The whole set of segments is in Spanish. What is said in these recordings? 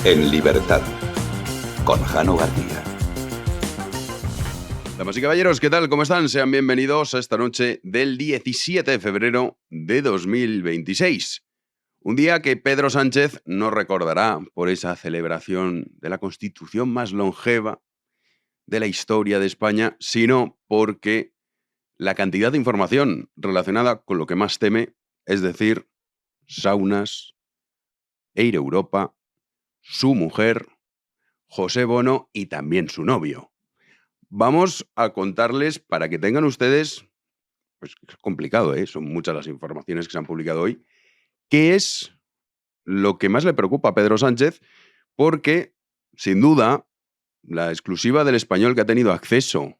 En libertad, con Jano García. Damas y caballeros, ¿qué tal? ¿Cómo están? Sean bienvenidos a esta noche del 17 de febrero de 2026. Un día que Pedro Sánchez no recordará por esa celebración de la Constitución más longeva de la historia de España, sino porque la cantidad de información relacionada con lo que más teme, es decir, saunas, Air Europa, su mujer, José Bono y también su novio. Vamos a contarles para que tengan ustedes, pues es complicado, son muchas las informaciones que se han publicado hoy, qué es lo que más le preocupa a Pedro Sánchez, porque, sin duda, la exclusiva del Español que ha tenido acceso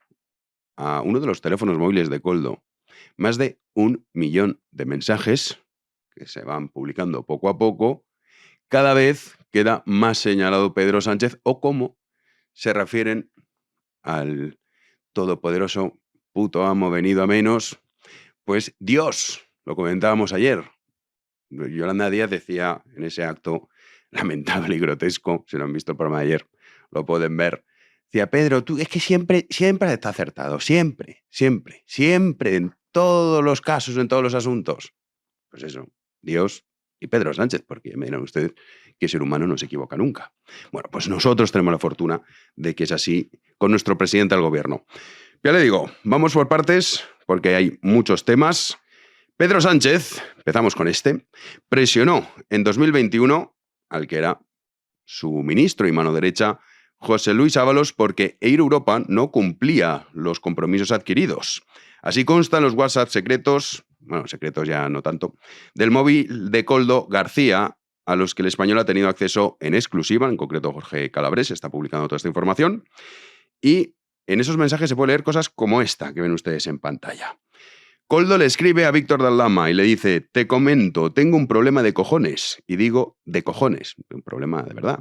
a uno de los teléfonos móviles de Koldo, más de 1 millón de mensajes que se van publicando poco a poco, cada vez queda más señalado Pedro Sánchez o cómo se refieren al todopoderoso puto amo venido a menos, pues Dios, lo comentábamos ayer. Yolanda Díaz decía en ese acto lamentable y grotesco, si no han visto el programa de ayer, lo pueden ver. Decía, Pedro, tú es que siempre está acertado, siempre, en todos los casos, en todos los asuntos. Pues eso, Dios y Pedro Sánchez, porque me dirán ustedes que el ser humano no se equivoca nunca. Bueno, pues nosotros tenemos la fortuna de que es así con nuestro presidente del gobierno. Ya le digo, vamos por partes, porque hay muchos temas. Pedro Sánchez, empezamos con presionó en 2021 al que era su ministro y mano derecha, José Luis Ábalos, porque Air Europa no cumplía los compromisos adquiridos. Así constan los WhatsApp secretos, bueno, secretos ya no tanto, del móvil de Koldo García, a los que el Español ha tenido acceso en exclusiva, en concreto Jorge Calabres está publicando toda esta información, y en esos mensajes se puede leer cosas como esta que ven ustedes en pantalla. Koldo le escribe a Víctor de Aldama y le dice, te comento, tengo un problema de cojones. Y digo, de cojones, un problema de verdad.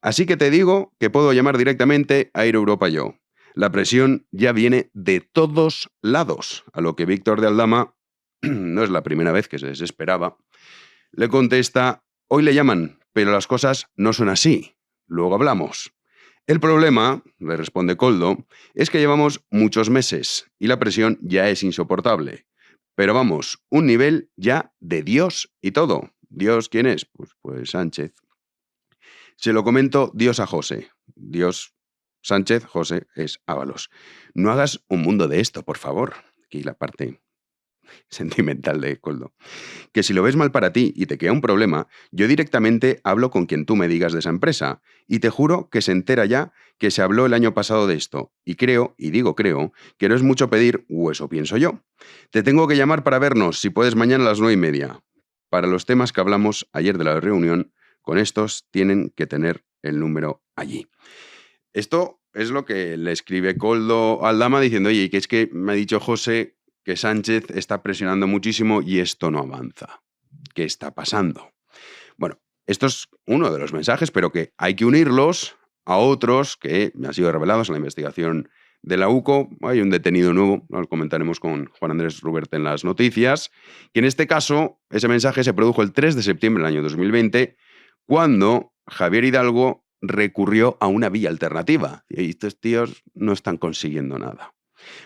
Así que te digo que puedo llamar directamente a Air Europa yo. La presión ya viene de todos lados, a lo que Víctor de Aldama, no es la primera vez que se desesperaba, le contesta, hoy le llaman, pero las cosas no son así. Luego hablamos. El problema, le responde Koldo, es que llevamos muchos meses y la presión ya es insoportable. Pero vamos, un nivel ya de Dios y todo. ¿Dios quién es? Pues Sánchez. Se lo comento Dios a José. Dios Sánchez, José es Ábalos. No hagas un mundo de esto, por favor. Aquí la parte sentimental de Koldo. Que si lo ves mal para ti y te queda un problema, yo directamente hablo con quien tú me digas de esa empresa. Y te juro que se entera ya que se habló el año pasado de esto. Y creo, que no es mucho pedir, o eso pienso yo. Te tengo que llamar para vernos, si puedes, mañana a las 9:30. Para los temas que hablamos ayer de la reunión, con estos tienen que tener el número allí. Esto es lo que le escribe Koldo al Aldama diciendo, oye, que es que me ha dicho José que Sánchez está presionando muchísimo y esto no avanza. ¿Qué está pasando? Bueno, esto es uno de los mensajes, pero que hay que unirlos a otros que me han sido revelados en la investigación de la UCO. Hay un detenido nuevo, lo comentaremos con Juan Andrés Rubert en las noticias, que en este caso, ese mensaje se produjo el 3 de septiembre del año 2020, cuando Javier Hidalgo recurrió a una vía alternativa. Y estos tíos no están consiguiendo nada.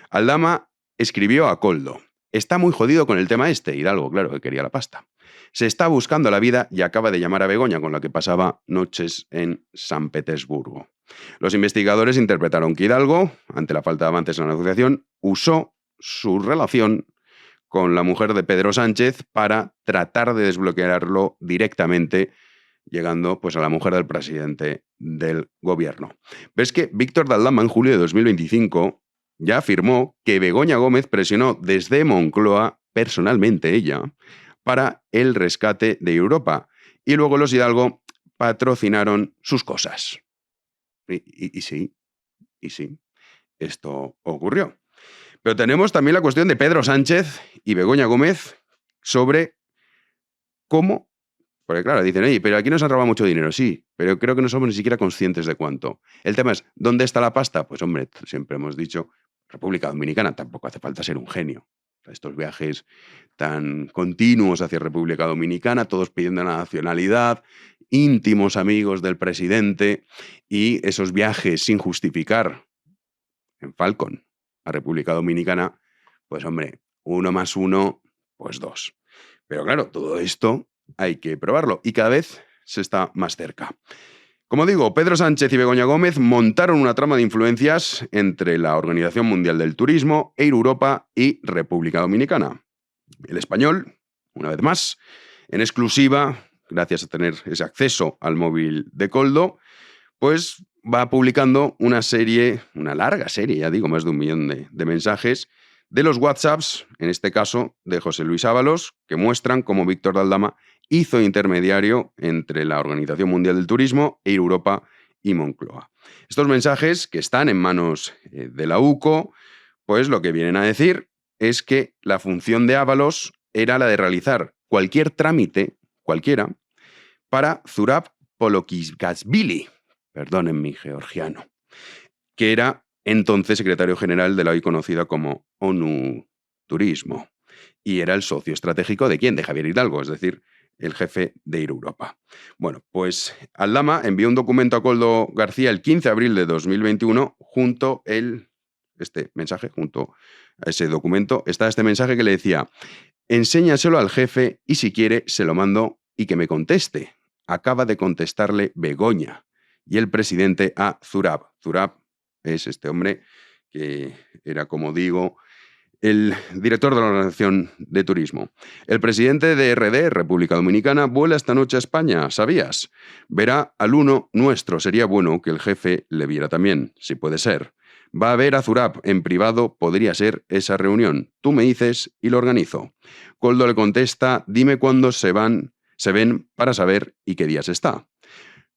Aldama escribió a Koldo, está muy jodido con el tema Hidalgo, claro, que quería la pasta. Se está buscando la vida y acaba de llamar a Begoña, con la que pasaba noches en San Petersburgo. Los investigadores interpretaron que Hidalgo, ante la falta de avances en la negociación, usó su relación con la mujer de Pedro Sánchez para tratar de desbloquearlo directamente, llegando pues a la mujer del presidente del gobierno. Ves que Víctor de Aldama en julio de 2025 ya afirmó que Begoña Gómez presionó desde Moncloa, personalmente ella, para el rescate de Europa. Y luego los Hidalgo patrocinaron sus cosas. Y sí, esto ocurrió. Pero tenemos también la cuestión de Pedro Sánchez y Begoña Gómez sobre cómo. Porque claro, dicen, oye, pero aquí nos han robado mucho dinero, sí, pero creo que no somos ni siquiera conscientes de cuánto. El tema es, ¿dónde está la pasta? Pues hombre, siempre hemos dicho, República Dominicana, tampoco hace falta ser un genio. Estos viajes tan continuos hacia República Dominicana, todos pidiendo la nacionalidad, íntimos amigos del presidente y esos viajes sin justificar en Falcon a República Dominicana, pues hombre, 1 más 1, pues 2. Pero claro, todo esto hay que probarlo y cada vez se está más cerca. Como digo, Pedro Sánchez y Begoña Gómez montaron una trama de influencias entre la Organización Mundial del Turismo, Air Europa y República Dominicana. El Español, una vez más, en exclusiva, gracias a tener ese acceso al móvil de Koldo, pues va publicando una larga serie, ya digo, más de 1 millón de mensajes, de los WhatsApps, en este caso de José Luis Ábalos, que muestran cómo Víctor de Aldama hizo intermediario entre la Organización Mundial del Turismo, Air Europa y Moncloa. Estos mensajes, que están en manos de la UCO, pues lo que vienen a decir es que la función de Ábalos era la de realizar cualquier trámite, cualquiera, para Zurab Polokizashvili, perdonen mi georgiano, que era entonces secretario general de la hoy conocida como ONU Turismo, y era el socio estratégico ¿de quién? De Javier Hidalgo, es decir, el jefe de Air Europa. Bueno, pues Aldama envió un documento a Koldo García el 15 de abril de 2021, junto a ese documento está este mensaje que le decía: enséñaselo al jefe y si quiere se lo mando y que me conteste. Acaba de contestarle Begoña y el presidente a Zurab. Zurab es este hombre que era, como digo, el director de la Organización de Turismo. El presidente de RD, República Dominicana, vuela esta noche a España, ¿sabías? Verá al uno nuestro. Sería bueno que el jefe le viera también, si puede ser. Va a ver a Zurab en privado, podría ser esa reunión. Tú me dices y lo organizo. Koldo le contesta: dime cuándo se ven para saber y qué días está.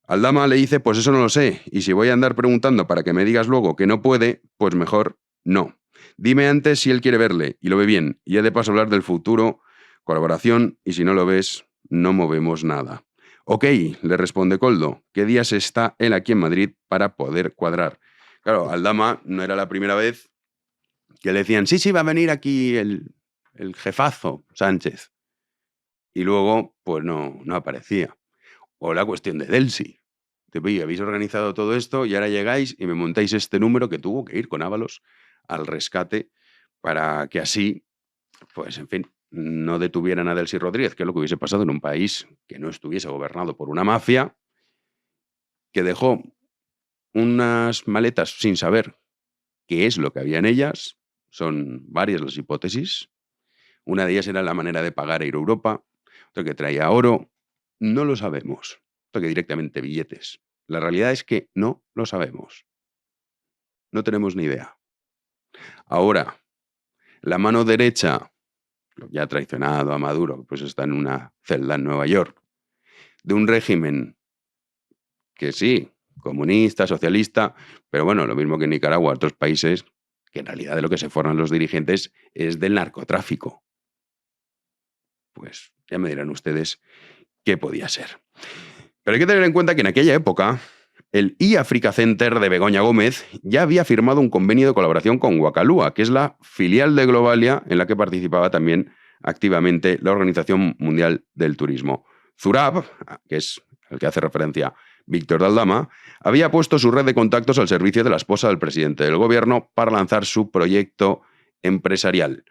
Aldama le dice: pues eso no lo sé, y si voy a andar preguntando para que me digas luego que no puede, pues mejor no. Dime antes si él quiere verle y lo ve bien, y ya de paso hablar del futuro, colaboración, y si no lo ves, no movemos nada. Ok, le responde Koldo, ¿qué días está él aquí en Madrid para poder cuadrar? Claro, Aldama no era la primera vez que le decían: sí, va a venir aquí el jefazo Sánchez. Y luego, pues no aparecía. O la cuestión de Delsi. Oye, habéis organizado todo esto y ahora llegáis y me montáis este número, que tuvo que ir con Ábalos al rescate para que así, pues en fin, no detuvieran a Delsi Rodríguez, que es lo que hubiese pasado en un país que no estuviese gobernado por una mafia que dejó unas maletas sin saber qué es lo que había en ellas. Son varias las hipótesis. Una de ellas era la manera de pagar a Air Europa, otra que traía oro. No lo sabemos. Otra que directamente billetes. La realidad es que no lo sabemos. No tenemos ni idea. Ahora, la mano derecha, lo que ha traicionado a Maduro, pues está en una celda en Nueva York, de un régimen que sí, comunista, socialista, pero bueno, lo mismo que en Nicaragua, otros países, que en realidad de lo que se forman los dirigentes es del narcotráfico. Pues ya me dirán ustedes qué podía ser. Pero hay que tener en cuenta que en aquella época el eAfrica Center de Begoña Gómez ya había firmado un convenio de colaboración con Wacalúa, que es la filial de Globalia en la que participaba también activamente la Organización Mundial del Turismo. Zurab, que es el que hace referencia Víctor de Aldama, había puesto su red de contactos al servicio de la esposa del presidente del gobierno para lanzar su proyecto empresarial.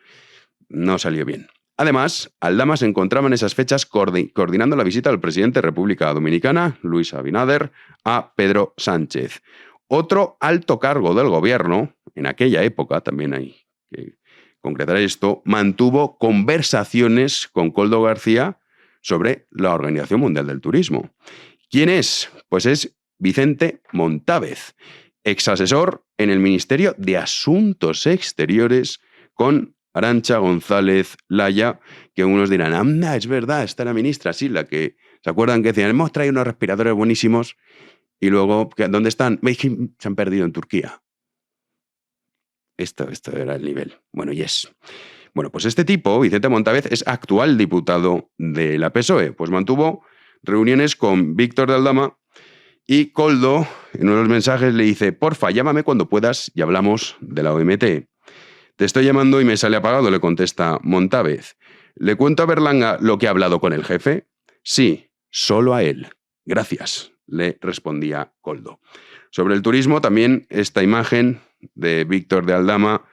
No salió bien. Además, Aldama se encontraba en esas fechas coordinando la visita del presidente de República Dominicana, Luis Abinader, a Pedro Sánchez. Otro alto cargo del gobierno, en aquella época, también hay que concretar esto, mantuvo conversaciones con Koldo García sobre la Organización Mundial del Turismo. ¿Quién es? Pues es Vicente Montávez, exasesor en el Ministerio de Asuntos Exteriores con Arantxa González Laya, que unos dirán: anda, es verdad, está la ministra, sí, la que, ¿se acuerdan que decían: hemos traído unos respiradores buenísimos y luego, ¿dónde están? ¿Veis que se han perdido en Turquía? Esto era el nivel. Bueno, Bueno, pues este tipo, Vicente Montávez, es actual diputado de la PSOE, pues mantuvo reuniones con Víctor de Aldama y Koldo, en unos mensajes, le dice: porfa, llámame cuando puedas y hablamos de la OMT. Te estoy llamando y me sale apagado, le contesta Montávez. ¿Le cuento a Berlanga lo que ha hablado con el jefe? Sí, solo a él. Gracias, le respondía Koldo. Sobre el turismo, también esta imagen de Víctor de Aldama,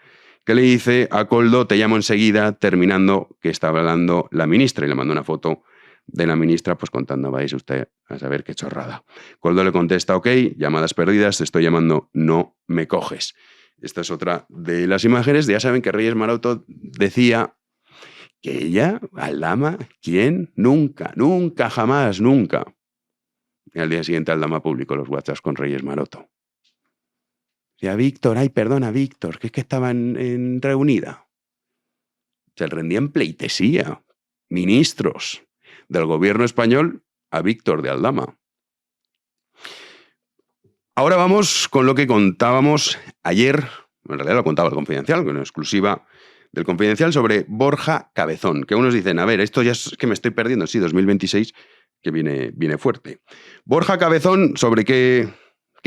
que le dice a Koldo: te llamo enseguida, terminando que estaba hablando la ministra, y le manda una foto de la ministra pues contando: vais usted a saber qué chorrada. Koldo le contesta: ok, llamadas perdidas, te estoy llamando, no me coges. Esta es otra de las imágenes. Ya saben que Reyes Maroto decía que ella, Aldama, ¿quién? Nunca, nunca, jamás, nunca. Y al día siguiente Aldama publicó los WhatsApps con Reyes Maroto. Decía: Víctor, ay, perdona, Víctor, que es que estaban reunida. Se rendían pleitesía ministros del gobierno español a Víctor de Aldama. Ahora vamos con lo que contábamos ayer, en realidad lo contaba el Confidencial, con una exclusiva del Confidencial sobre Borja Cabezón, que unos dicen: a ver, esto ya es que me estoy perdiendo, sí, 2026, que viene fuerte. Borja Cabezón, ¿sobre qué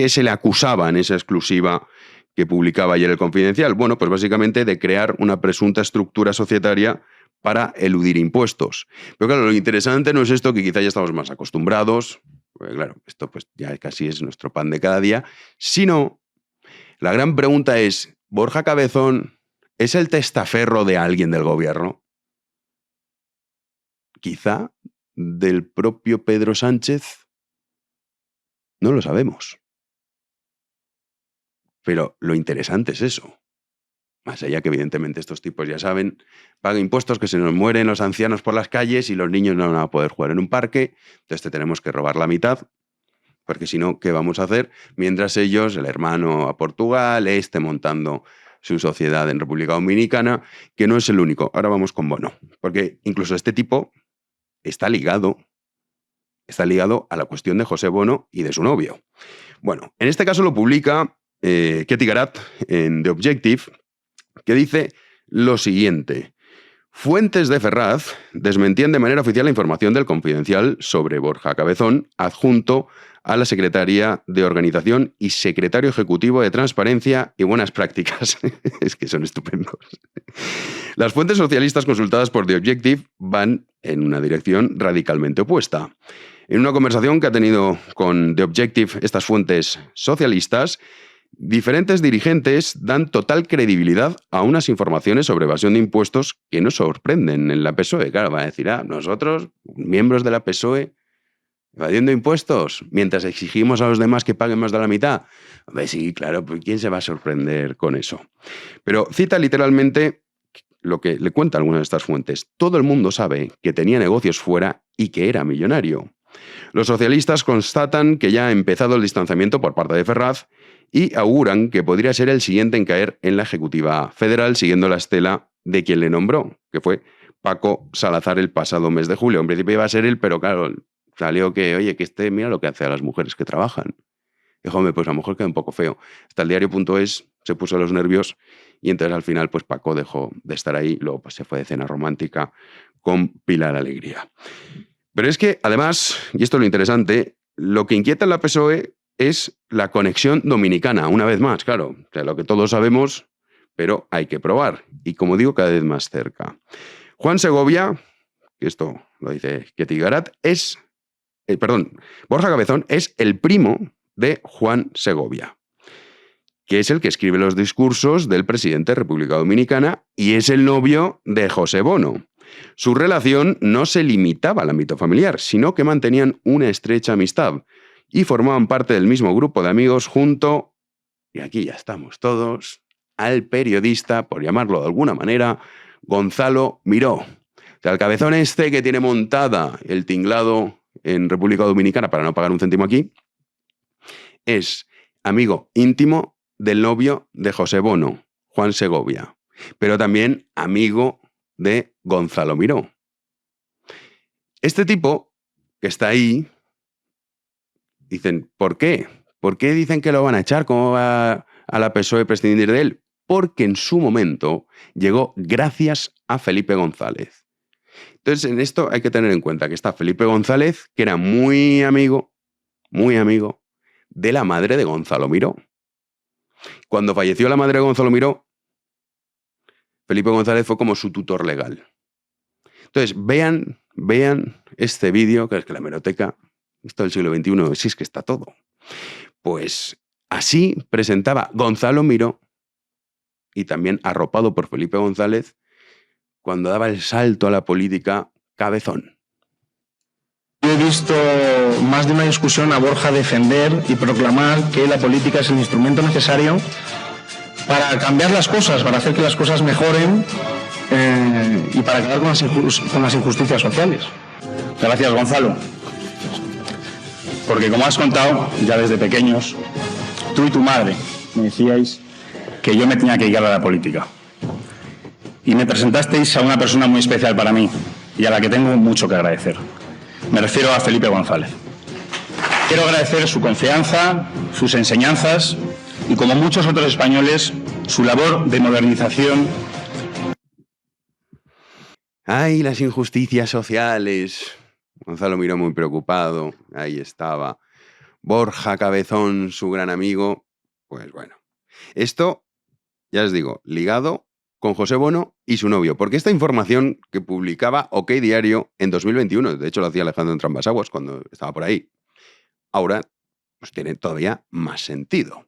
se le acusaba en esa exclusiva que publicaba ayer el Confidencial? Bueno, pues básicamente de crear una presunta estructura societaria para eludir impuestos. Pero claro, lo interesante no es esto, que quizá ya estamos más acostumbrados, porque claro, esto pues ya casi es nuestro pan de cada día, sino la gran pregunta es: ¿Borja Cabezón es el testaferro de alguien del gobierno? Quizá del propio Pedro Sánchez. No lo sabemos. Pero lo interesante es eso. Más allá que evidentemente estos tipos ya saben, pagan impuestos, que se nos mueren los ancianos por las calles y los niños no van a poder jugar en un parque, entonces te tenemos que robar la mitad, porque si no, ¿qué vamos a hacer? Mientras ellos, el hermano a Portugal, esté montando su sociedad en República Dominicana, que no es el único. Ahora vamos con Bono, porque incluso este tipo está ligado a la cuestión de José Bono y de su novio. Bueno, en este caso lo publica Ketty Garat en The Objective, que dice lo siguiente: fuentes de Ferraz desmentían de manera oficial la información del Confidencial sobre Borja Cabezón, adjunto a la Secretaría de Organización y Secretario Ejecutivo de Transparencia y Buenas Prácticas. Es que son estupendos. Las fuentes socialistas consultadas por The Objective van en una dirección radicalmente opuesta. En una conversación que ha tenido con The Objective estas fuentes socialistas, diferentes dirigentes dan total credibilidad a unas informaciones sobre evasión de impuestos que nos sorprenden en la PSOE. Claro, van a decir: nosotros, miembros de la PSOE, evadiendo impuestos, mientras exigimos a los demás que paguen más de la mitad. Hombre, sí, claro, pues ¿quién se va a sorprender con eso? Pero cita literalmente lo que le cuenta alguna de estas fuentes: todo el mundo sabe que tenía negocios fuera y que era millonario. Los socialistas constatan que ya ha empezado el distanciamiento por parte de Ferraz y auguran que podría ser el siguiente en caer en la Ejecutiva Federal, siguiendo la estela de quien le nombró, que fue Paco Salazar el pasado mes de julio. En principio iba a ser él, pero claro, salió que, oye, que mira lo que hace a las mujeres que trabajan. Dijo: hombre, pues a lo mejor queda un poco feo. Hasta el diario.es se puso a los nervios y entonces al final pues Paco dejó de estar ahí, luego pues se fue de cena romántica con Pilar Alegría. Pero es que, además, y esto es lo interesante, lo que inquieta en la PSOE es la conexión dominicana, una vez más, claro, o sea, lo que todos sabemos, pero hay que probar. Y como digo, cada vez más cerca. Juan Segovia, que esto lo dice Ketty Garat, Borja Cabezón es el primo de Juan Segovia, que es el que escribe los discursos del presidente de República Dominicana y es el novio de José Bono. Su relación no se limitaba al ámbito familiar, sino que mantenían una estrecha amistad y formaban parte del mismo grupo de amigos junto, y aquí ya estamos todos, al periodista, por llamarlo de alguna manera, Gonzalo Miró. O sea, el cabezón este que tiene montada el tinglado en República Dominicana para no pagar un céntimo aquí, es amigo íntimo del novio de José Bono, Juan Segovia, pero también amigo de Gonzalo Miró. Este tipo que está ahí, dicen: ¿por qué? ¿Por qué dicen que lo van a echar? ¿Cómo va a la PSOE prescindir de él? Porque en su momento llegó gracias a Felipe González. Entonces, en esto hay que tener en cuenta que está Felipe González, que era muy amigo de la madre de Gonzalo Miró. Cuando falleció la madre de Gonzalo Miró, Felipe González fue como su tutor legal. Entonces, vean este vídeo, que es que la hemeroteca Esto del siglo XXI, sí es que está todo. Pues así presentaba Gonzalo Miró, y también arropado por Felipe González, cuando daba el salto a la política Cabezón. Yo he visto más de una discusión a Borja defender y proclamar que la política es el instrumento necesario para cambiar las cosas, para hacer que las cosas mejoren y para acabar con las injusticias sociales. Gracias, Gonzalo. Porque como has contado, ya desde pequeños, tú y tu madre me decíais que yo me tenía que dedicar a la política. Y me presentasteis a una persona muy especial para mí y a la que tengo mucho que agradecer. Me refiero a Felipe González. Quiero agradecer su confianza, sus enseñanzas y, como muchos otros españoles, su labor de modernización. ¡Ay, las injusticias sociales! Gonzalo Miró muy preocupado, ahí estaba. Borja Cabezón, su gran amigo. Pues bueno, esto, ya os digo, ligado con José Bono y su novio, porque esta información que publicaba OK Diario en 2021, de hecho lo hacía Alejandro Entrambas-Aguas cuando estaba por ahí, ahora pues tiene todavía más sentido.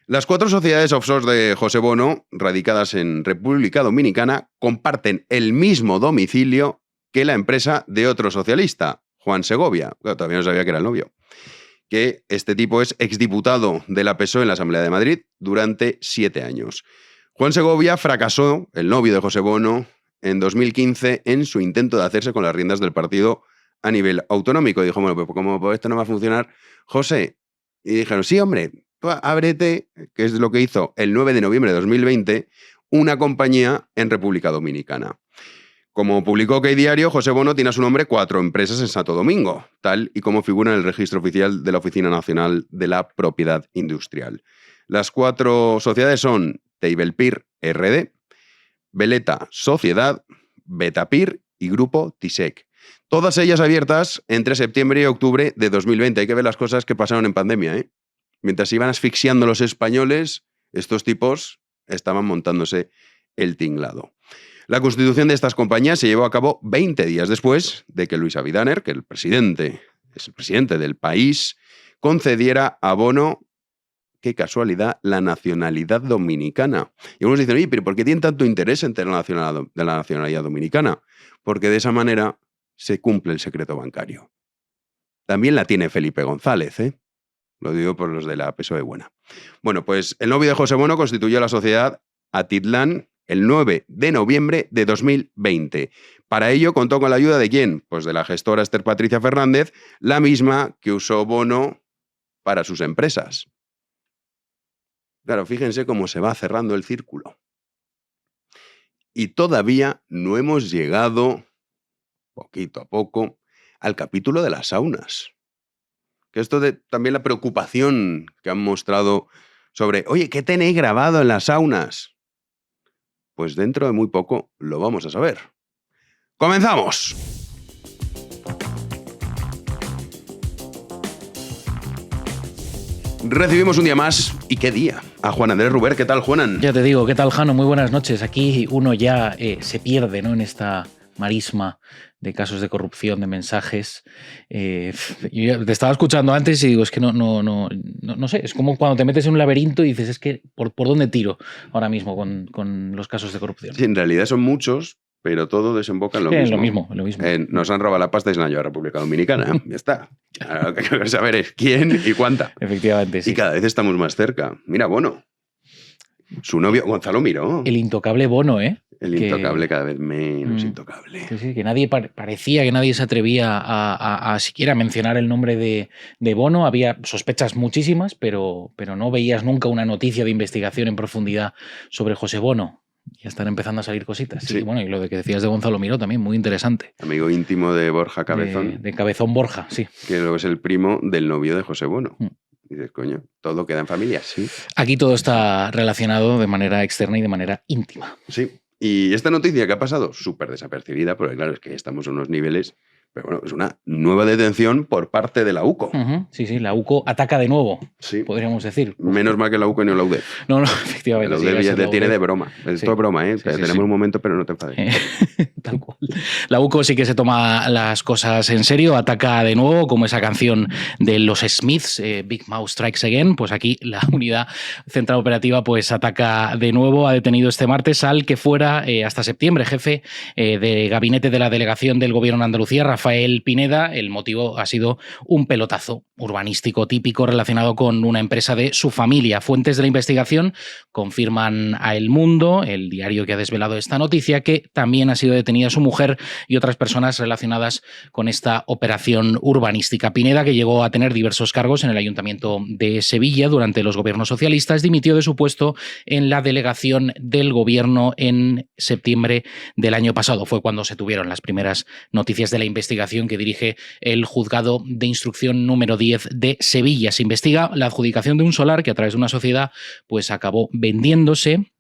Las 4 sociedades offshore de José Bono, radicadas en República Dominicana, comparten el mismo domicilio que la empresa de otro socialista, Juan Segovia. Claro, todavía no sabía que era el novio. Que este tipo es exdiputado de la PSOE en la Asamblea de Madrid durante 7 años. Juan Segovia fracasó, el novio de José Bono, en 2015 en su intento de hacerse con las riendas del partido a nivel autonómico. Dijo, bueno, pues como esto no va a funcionar, José. Y dijeron, sí, hombre, tú ábrete, que es lo que hizo el 9 de noviembre de 2020, una compañía en República Dominicana. Como publicó OK Diario, José Bono tiene a su nombre 4 empresas en Santo Domingo, tal y como figura en el registro oficial de la Oficina Nacional de la Propiedad Industrial. Las 4 sociedades son Teibelpir RD, Veleta Sociedad, Betapir y Grupo Tisec. Todas ellas abiertas entre septiembre y octubre de 2020. Hay que ver las cosas que pasaron en pandemia, ¿eh? Mientras iban asfixiando los españoles, estos tipos estaban montándose el tinglado. La constitución de estas compañías se llevó a cabo 20 días después de que Luis Abinader, que es el presidente del país, concediera a Bono, qué casualidad, la nacionalidad dominicana. Y algunos dicen, oye, pero ¿por qué tienen tanto interés en tener la nacionalidad dominicana? Porque de esa manera se cumple el secreto bancario. También la tiene Felipe González, ¿eh? Lo digo por los de la PSOE buena. Bueno, pues el novio de José Bono constituyó la sociedad Atitlán el 9 de noviembre de 2020. Para ello contó con la ayuda de ¿quién? Pues de la gestora Esther Patricia Fernández, la misma que usó Bono para sus empresas. Claro, fíjense cómo se va cerrando el círculo. Y todavía no hemos llegado, poquito a poco, al capítulo de las saunas. Que esto de también la preocupación que han mostrado sobre, oye, ¿qué tenéis grabado en las saunas? Pues dentro de muy poco lo vamos a saber. ¡Comenzamos! Recibimos un día más, y qué día, a Juan Andrés Ruber. ¿Qué tal, Juanan? Ya te digo, ¿qué tal, Jano? Muy buenas noches. Aquí uno ya se pierde, ¿no?, en esta marisma de casos de corrupción, de mensajes. Yo te estaba escuchando antes y digo, es que no sé, es como cuando te metes en un laberinto y dices, es que ¿por dónde tiro ahora mismo con los casos de corrupción? Sí, en realidad son muchos, pero todo desemboca en lo mismo. Lo mismo. Nos han robado la pasta y se la han llevado a República Dominicana. Ya está. Ahora lo que hay que saber es quién y cuánta. Efectivamente, sí. Y cada vez estamos más cerca. Mira, Bono. Su novio, Gonzalo Miró. El intocable Bono, ¿eh? El intocable cada vez menos intocable. Sí, que nadie parecía que nadie se atrevía a siquiera mencionar el nombre de Bono. Había sospechas muchísimas, pero no veías nunca una noticia de investigación en profundidad sobre José Bono. Ya están empezando a salir cositas. Sí. Y bueno, y lo de que decías de Gonzalo Miró también, muy interesante. Amigo íntimo de Borja Cabezón. De Cabezón Borja, sí. Que luego es el primo del novio de José Bono. Dices, coño, todo queda en familia, sí. Aquí todo está relacionado de manera externa y de manera íntima. Sí. Y esta noticia que ha pasado súper desapercibida, porque claro, es que estamos en unos niveles, Pero bueno, es una nueva detención por parte de la UCO. Sí, la UCO ataca de nuevo, sí. Podríamos decir. Menos mal que la UCO y no la UDEF. No, efectivamente. La UDEF ya te tiene de broma. Esto es broma, ¿eh? Tenemos un momento, pero no te enfades. Tal cual. La UCO sí que se toma las cosas en serio, ataca de nuevo, como esa canción de los Smiths, Big Mouth Strikes Again. Pues aquí la unidad central operativa pues ataca de nuevo. Ha detenido este martes al que fuera hasta septiembre jefe de gabinete de la delegación del gobierno de Andalucía, Rafael Pineda. El motivo ha sido un pelotazo urbanístico típico relacionado con una empresa de su familia. Fuentes de la investigación confirman a El Mundo, el diario que ha desvelado esta noticia, que también ha sido detenida su mujer y otras personas relacionadas con esta operación urbanística. Pineda, que llegó a tener diversos cargos en el Ayuntamiento de Sevilla durante los gobiernos socialistas, dimitió de su puesto en la delegación del gobierno en septiembre del año pasado. Fue cuando se tuvieron las primeras noticias de la investigación que dirige el Juzgado de Instrucción número 10 de Sevilla. Se investiga la adjudicación de un solar que a través de una sociedad pues acabó vendiéndose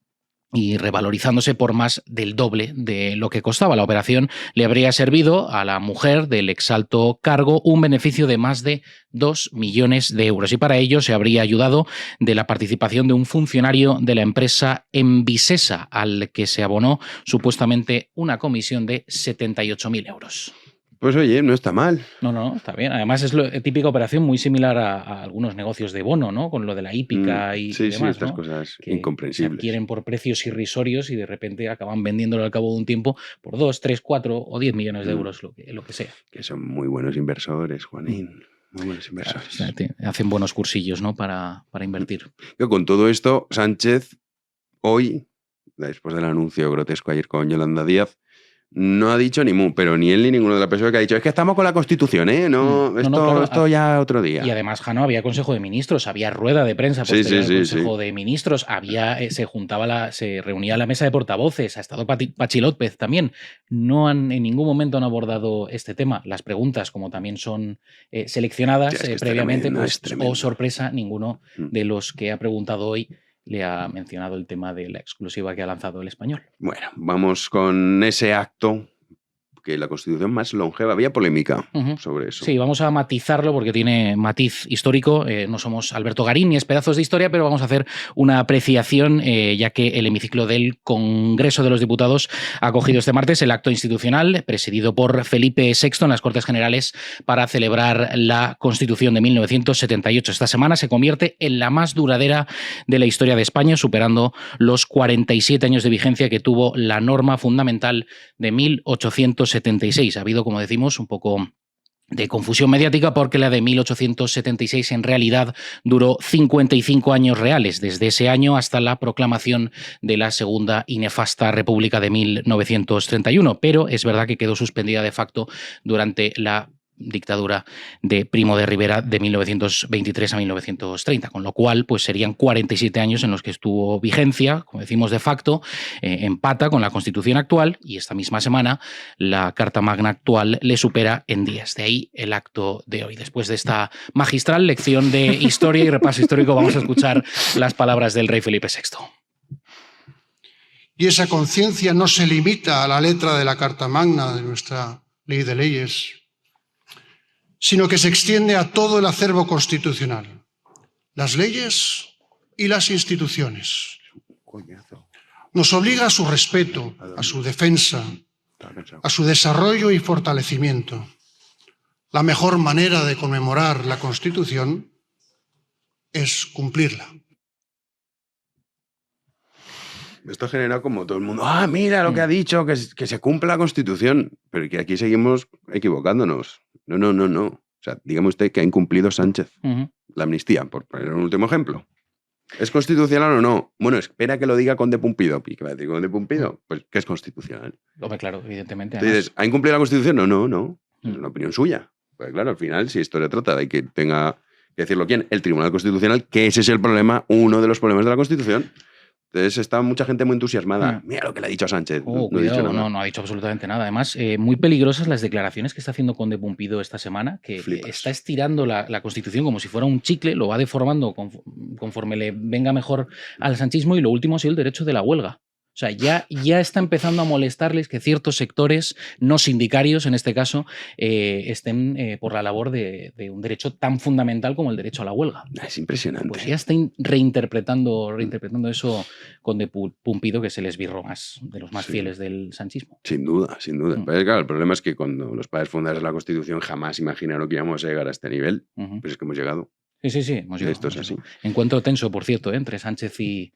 y revalorizándose por más del doble de lo que costaba. La operación le habría servido a la mujer del exalto cargo un beneficio de más de 2 millones de euros y para ello se habría ayudado de la participación de un funcionario de la empresa Envisesa, al que se abonó supuestamente una comisión de 78.000 euros. Pues oye, no está mal. No, está bien. Además es la típica operación muy similar a algunos negocios de bono, ¿no? Con lo de la hípica y sí, demás, estas ¿no? cosas que incomprensibles. Se adquieren por precios irrisorios y de repente acaban vendiéndolo al cabo de un tiempo por 2, 3, 4 o 10 millones de euros, lo que sea. Que son muy buenos inversores, Juanín. Muy buenos inversores. Claro, hacen buenos cursillos, ¿no? Para invertir. Yo, con todo esto, Sánchez, hoy, después del anuncio grotesco ayer con Yolanda Díaz, no ha dicho ni mu, pero ni él ni ninguno de la PSOE que ha dicho, es que estamos con la Constitución, ¿eh? Esto ya otro día. Y además, Jano, había Consejo de Ministros, había rueda de prensa posterior al Consejo de Ministros, se reunía la mesa de portavoces, ha estado Pachi López también. En ningún momento han abordado este tema. Las preguntas, como también son seleccionadas previamente, tremendo, pues, sorpresa, ninguno de los que ha preguntado hoy le ha mencionado el tema de la exclusiva que ha lanzado El Español. Bueno, vamos con ese acto, que la Constitución más longeva. Había polémica sobre eso. Sí, vamos a matizarlo porque tiene matiz histórico. No somos Alberto Garín ni es pedazos de historia, pero vamos a hacer una apreciación, ya que el hemiciclo del Congreso de los Diputados ha acogido este martes el acto institucional presidido por Felipe VI en las Cortes Generales para celebrar la Constitución de 1978. Esta semana se convierte en la más duradera de la historia de España, superando los 47 años de vigencia que tuvo la norma fundamental de 1876. Ha habido, como decimos, un poco de confusión mediática porque la de 1876 en realidad duró 55 años reales, desde ese año hasta la proclamación de la Segunda y nefasta República de 1931, pero es verdad que quedó suspendida de facto durante la dictadura de Primo de Rivera de 1923 a 1930, con lo cual pues serían 47 años en los que estuvo vigencia, como decimos de facto, empata con la Constitución actual y esta misma semana la Carta Magna actual le supera en días. De ahí el acto de hoy. Después de esta magistral lección de historia y repaso histórico vamos a escuchar las palabras del rey Felipe VI. Y esa conciencia no se limita a la letra de la Carta Magna, de nuestra ley de leyes, sino que se extiende a todo el acervo constitucional, las leyes y las instituciones. Nos obliga a su respeto, a su defensa, a su desarrollo y fortalecimiento. La mejor manera de conmemorar la Constitución es cumplirla. Esto ha generado como todo el mundo, mira lo que ha dicho, que se cumpla la Constitución, pero que aquí seguimos equivocándonos. No. O sea, dígame usted que ha incumplido Sánchez la amnistía, por poner un último ejemplo. ¿Es constitucional o no? Bueno, espera que lo diga Conde Pumpido. ¿Y qué va a decir Conde Pumpido? Pues que es constitucional. Hombre, claro, evidentemente. Entonces, ¿ha incumplido la Constitución? No. Es una opinión suya. Pues claro, al final, si esto le trata de que tenga que decirlo quién, el Tribunal Constitucional, que ese es el problema, uno de los problemas de la Constitución. Entonces está mucha gente muy entusiasmada. Mira lo que le ha dicho a Sánchez. No ha dicho nada. No ha dicho absolutamente nada. Además, muy peligrosas las declaraciones que está haciendo Conde Pumpido esta semana, que está estirando la Constitución como si fuera un chicle, lo va deformando conforme le venga mejor al sanchismo, y lo último ha sido el derecho de la huelga. O sea, ya está empezando a molestarles que ciertos sectores, no sindicarios en este caso, estén por la labor de un derecho tan fundamental como el derecho a la huelga. Es impresionante. Pues ya está reinterpretando eso con de Pumpido, que es el esbirro de los más fieles del sanchismo. Sin duda, sin duda. Pero claro, el problema es que cuando los padres fundadores de la Constitución jamás imaginaron que íbamos a llegar a este nivel, pues es que hemos llegado. Sí, hemos llegado. Esto es así. Encuentro tenso, por cierto, entre Sánchez y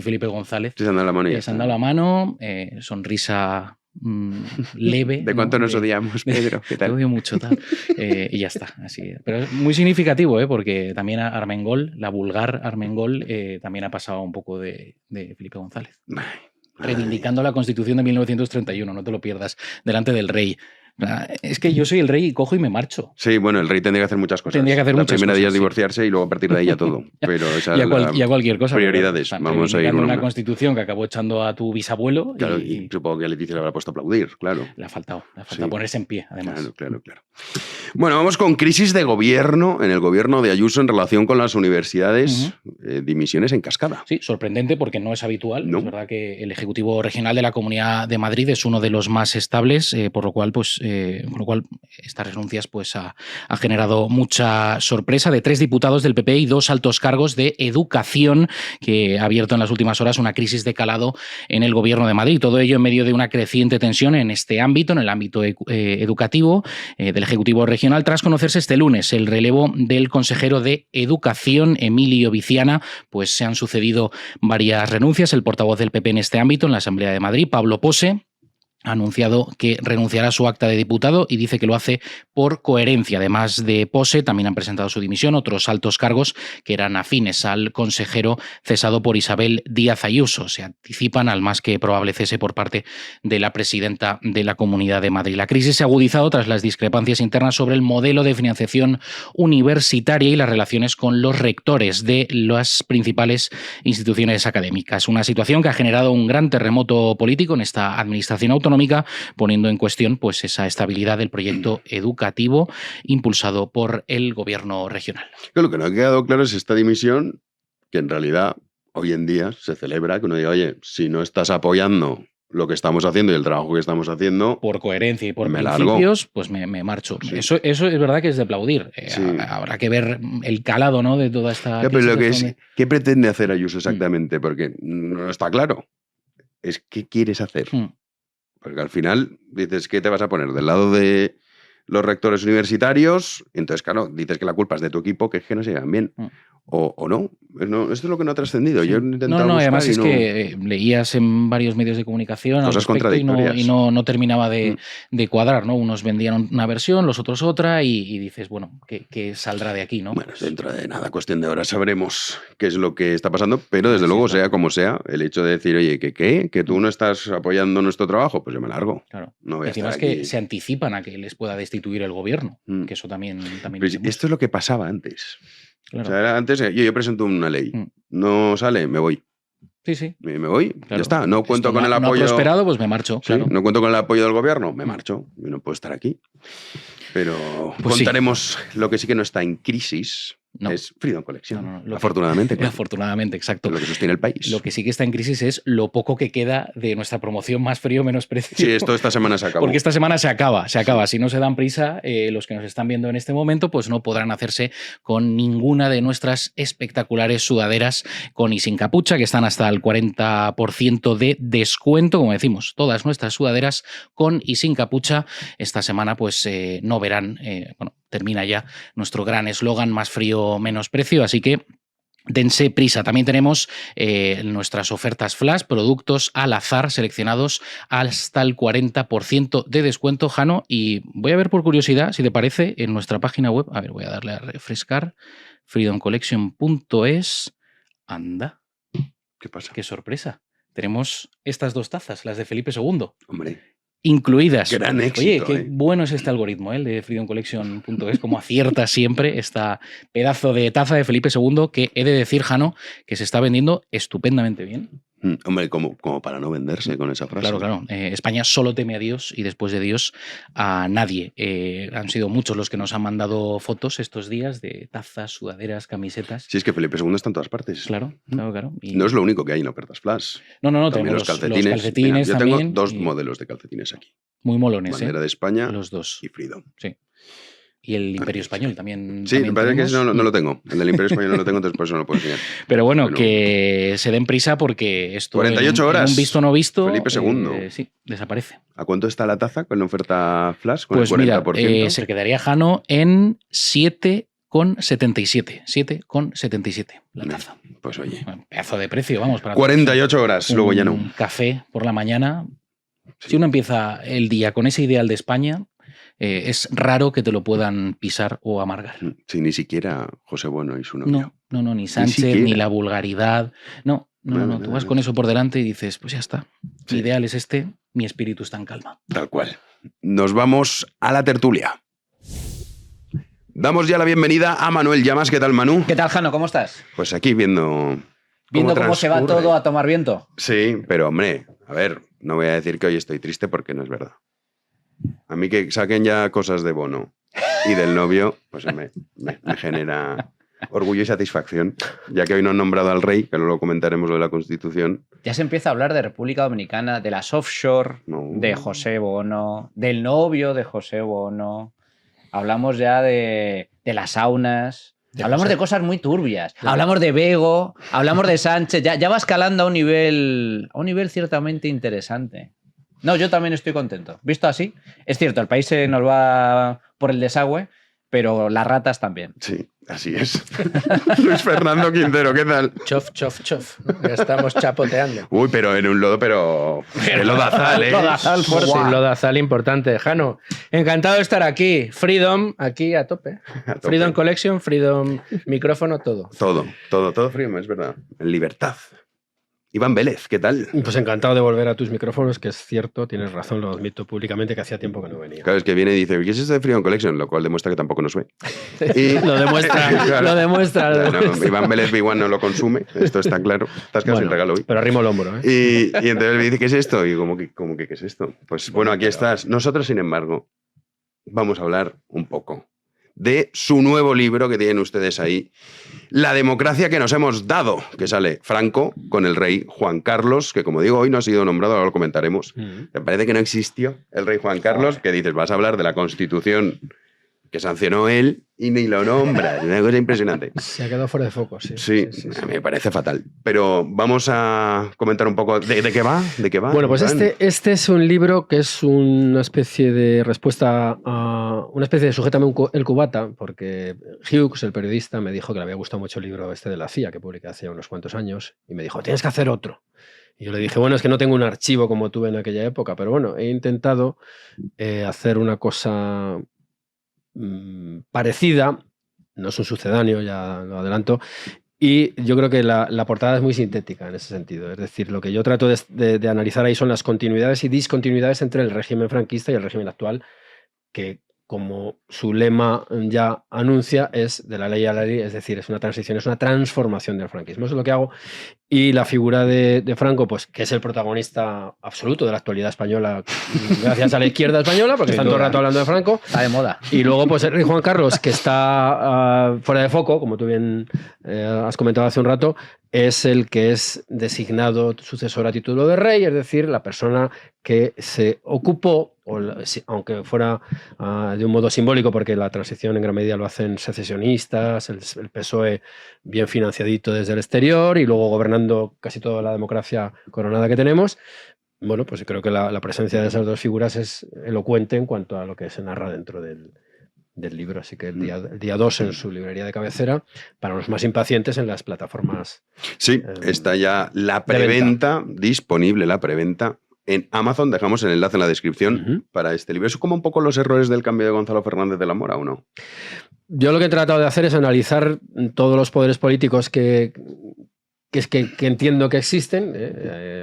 Felipe González. Se han dado la mano y se han dado la mano, sonrisa leve. ¿De cuánto nos odiamos, Pedro? ¿Qué tal? Te odio mucho, tal. Y ya está. Así. Pero es muy significativo, porque también Armengol, la vulgar Armengol, también ha pasado un poco de Felipe González. Reivindicando la Constitución de 1931, no te lo pierdas, delante del rey. Es que yo soy el rey y cojo y me marcho. Sí, bueno, el rey tendría que hacer muchas cosas. La primera de ellas divorciarse y luego a partir de ahí ya todo. Pero esa ya cualquier cosa. Prioridades. Vamos a ir una constitución que acabó echando a tu bisabuelo. Claro, y supongo que a Leticia le habrá puesto a aplaudir, claro. Le ha faltado ponerse en pie, además. Claro. Bueno, vamos con crisis de gobierno en el gobierno de Ayuso en relación con las universidades, dimisiones en cascada. Sí, sorprendente porque no es habitual. No. Es verdad que el Ejecutivo Regional de la Comunidad de Madrid es uno de los más estables, por lo cual estas renuncias ha generado mucha sorpresa de 3 diputados del PP y 2 altos cargos de educación, que ha abierto en las últimas horas una crisis de calado en el Gobierno de Madrid. Todo ello en medio de una creciente tensión en este ámbito, en el ámbito educativo del Ejecutivo Regional, tras conocerse este lunes el relevo del consejero de Educación, Emilio Viciana. Pues se han sucedido varias renuncias. El portavoz del PP en este ámbito, en la Asamblea de Madrid, Pablo Pose, ha anunciado que renunciará a su acta de diputado y dice que lo hace por coherencia. Además de Pose, también han presentado su dimisión otros altos cargos que eran afines al consejero cesado por Isabel Díaz Ayuso. Se anticipan al más que probable cese por parte de la presidenta de la Comunidad de Madrid. La crisis se ha agudizado tras las discrepancias internas sobre el modelo de financiación universitaria y las relaciones con los rectores de las principales instituciones académicas. Una situación que ha generado un gran terremoto político en esta administración autonómica, poniendo en cuestión esa estabilidad del proyecto educativo impulsado por el gobierno regional. Lo que no ha quedado claro es esta dimisión, que en realidad hoy en día se celebra, que uno diga, oye, si no estás apoyando lo que estamos haciendo y el trabajo que estamos haciendo, por coherencia y por principios, pues me marcho. Sí. Eso es verdad que es de aplaudir. Sí. Habrá que ver el calado, ¿no?, de toda esta... Ya, pero ¿qué pretende hacer Ayuso exactamente? Porque no está claro. Es ¿qué quieres hacer? Porque al final dices, ¿qué te vas a poner? ¿Del lado de los rectores universitarios? Entonces, claro, dices que la culpa es de tu equipo, que es que no se llevan bien. O no. Esto es lo que no ha trascendido. Sí. Yo he intentado buscar además es que leías en varios medios de comunicación cosas contradictorias y no terminaba de cuadrar, ¿no? Unos vendían una versión, los otros otra, y dices, bueno, ¿qué saldrá de aquí, no? Bueno, dentro de nada, cuestión de horas sabremos qué es lo que está pasando, pero desde luego, sea como sea, el hecho de decir, oye, que tú no estás apoyando nuestro trabajo, pues yo me largo. Claro. No voy a encima es estar aquí. Que se anticipan a que les pueda destituir el gobierno, que eso también pues esto es lo que pasaba antes. Claro. O sea, antes yo presento una ley, no sale, me voy. Sí. Me voy, claro. Ya está. No cuento con el apoyo. No ha prosperado, pues me marcho. Sí, claro. No cuento con el apoyo del gobierno, me marcho. Yo no puedo estar aquí. Pero pues contaremos lo que sí que no está en crisis. No. Es Freedom Collection. Afortunadamente. Claro. Afortunadamente, exacto. Lo que sostiene el país. Lo que sí que está en crisis es lo poco que queda de nuestra promoción Más Frío, Menos Precio. Sí, esto esta semana se acabó. Porque esta semana se acaba. Sí. Si no se dan prisa, los que nos están viendo en este momento, pues no podrán hacerse con ninguna de nuestras espectaculares sudaderas con y sin capucha, que están hasta el 40% de descuento. Como decimos, todas nuestras sudaderas con y sin capucha. Esta semana, pues no verán, termina ya nuestro gran eslogan Más Frío, Menos Precio, así que dense prisa. También tenemos nuestras ofertas flash, productos al azar seleccionados hasta el 40% de descuento, Jano, y voy a ver por curiosidad, si te parece, en nuestra página web, a ver, voy a darle a refrescar, freedomcollection.es. Anda. ¿Qué pasa? Qué sorpresa. Tenemos estas 2 tazas, las de Felipe II. Hombre. Incluidas. Gran éxito. Oye, qué bueno es este algoritmo, el de freedomcollection.es, como acierta siempre esta pedazo de taza de Felipe II, que he de decir, Jano, que se está vendiendo estupendamente bien. Hombre, como para no venderse con esa frase. Claro. España solo teme a Dios y después de Dios a nadie. Han sido muchos los que nos han mandado fotos estos días de tazas, sudaderas, camisetas. Sí, es que Felipe II está en todas partes. Claro. Y... No es lo único que hay en ofertas flash. No, También tenemos los calcetines. Mira, yo también, tengo 2 modelos de calcetines aquí. Muy molones, Bandera de España los dos. y Freedom. Sí. Y el Imperio Español también. Sí, también parece que tenemos. no lo tengo. El del Imperio Español no lo tengo, entonces por eso no lo puedo enseñar. Pero bueno, que se den prisa porque esto 48 horas. En un visto o no visto. Felipe II. Sí, desaparece. ¿A cuánto está la taza con la oferta flash? Con Pues el 40%. mira, se quedaría Jano en 7,77. 7,77 la taza. Pues oye. Bueno, pedazo de precio, vamos. Para 48 horas, luego ya no. Un café por la mañana. Sí. Si uno empieza el día con ese ideal de España, es raro que te lo puedan pisar o amargar. Sí, ni siquiera José Bono y su novio. No, ni Sánchez, ni la vulgaridad. No. Tú vas con eso por delante y dices, pues ya está. Mi ideal es este, mi espíritu está en calma. Tal cual. Nos vamos a la tertulia. Damos ya la bienvenida a Manuel Llamas. ¿Qué tal, Manu? ¿Qué tal, Jano? ¿Cómo estás? Pues aquí viendo cómo se va todo a tomar viento. Sí, pero hombre, a ver, no voy a decir que hoy estoy triste porque no es verdad. A mí que saquen ya cosas de Bono y del novio, pues me genera orgullo y satisfacción, ya que hoy no han nombrado al rey, que luego comentaremos lo de la Constitución. Ya se empieza a hablar de República Dominicana, de las offshore, de José Bono, del novio de José Bono. Hablamos ya de las saunas. Hablamos de cosas muy turbias. Claro. Hablamos de Bego, hablamos de Sánchez. Ya va escalando a un nivel ciertamente interesante. No, yo también estoy contento. Visto así, es cierto, el país se nos va por el desagüe, pero las ratas también. Sí, así es. Luis Fernando Quintero, ¿qué tal? Chof. Ya estamos chapoteando. Uy, pero en un lodo, pero lodazal, ¿eh? Lodazal, fuerte. Sí, lodazal importante. Jano, encantado de estar aquí. Freedom, aquí a tope. Freedom Collection, Freedom micrófono, todo. Todo Freedom, es verdad. En libertad. Iván Vélez, ¿qué tal? Pues encantado de volver a tus micrófonos, que es cierto, tienes razón, lo admito públicamente, que hacía tiempo que no venía. Claro, es que viene y dice, ¿qué es esto de Freedom Collection? Lo cual demuestra que tampoco nos ve. Y... lo demuestra, claro. Lo demuestra. No, Iván Vélez igual no lo consume, esto está claro. Estás casi sin regalo hoy. Pero arrimo el hombro, ¿eh? Y entonces me dice, ¿qué es esto? Y yo, ¿cómo que qué es esto? Pues bueno, aquí estás. Nosotros, sin embargo, vamos a hablar un poco de su nuevo libro que tienen ustedes ahí, La democracia que nos hemos dado, que sale Franco con el rey Juan Carlos, que como digo, hoy no ha sido nombrado, ahora lo comentaremos. Me parece que no existió el rey Juan Carlos, que dices, vas a hablar de la Constitución que sancionó él y ni lo nombra. Es una cosa impresionante. Se ha quedado fuera de foco, sí. Sí, a mí me parece fatal. Pero vamos a comentar un poco de qué va. ¿De qué va? Bueno, pues este es un libro que es una especie de respuesta a una especie de Sujétame el cubata, porque Hughes, el periodista, me dijo que le había gustado mucho el libro este de la CIA, que publiqué hace unos cuantos años, y me dijo, tienes que hacer otro. Y yo le dije, bueno, es que no tengo un archivo como tuve en aquella época, pero bueno, he intentado hacer una cosa parecida, no es un sucedáneo, ya lo adelanto, y yo creo que la portada es muy sintética en ese sentido. Es decir, lo que yo trato de analizar ahí son las continuidades y discontinuidades entre el régimen franquista y el régimen actual, que como su lema ya anuncia, es de la ley a la ley, es decir, es una transición, es una transformación del franquismo. Eso es lo que hago. Y la figura de Franco, pues que es el protagonista absoluto de la actualidad española, gracias a la izquierda española, porque están todo el rato hablando de Franco. Está de moda. Y luego, pues el rey Juan Carlos, que está fuera de foco, como tú bien has comentado hace un rato, es el que es designado sucesor a título de rey, es decir, la persona que se ocupó, aunque fuera de un modo simbólico, porque la transición en gran medida lo hacen secesionistas, el PSOE bien financiadito desde el exterior y luego gobernando casi toda la democracia coronada que tenemos. Bueno, pues creo que la presencia de esas dos figuras es elocuente en cuanto a lo que se narra dentro del libro. Así que el día 2 en su librería de cabecera, para los más impacientes en las plataformas. Sí, está ya la preventa, disponible la preventa en Amazon. Dejamos el enlace en la descripción para este libro. ¿Es como un poco los errores del cambio de Gonzalo Fernández de la Mora o no? Yo lo que he tratado de hacer es analizar todos los poderes políticos que que entiendo que existen,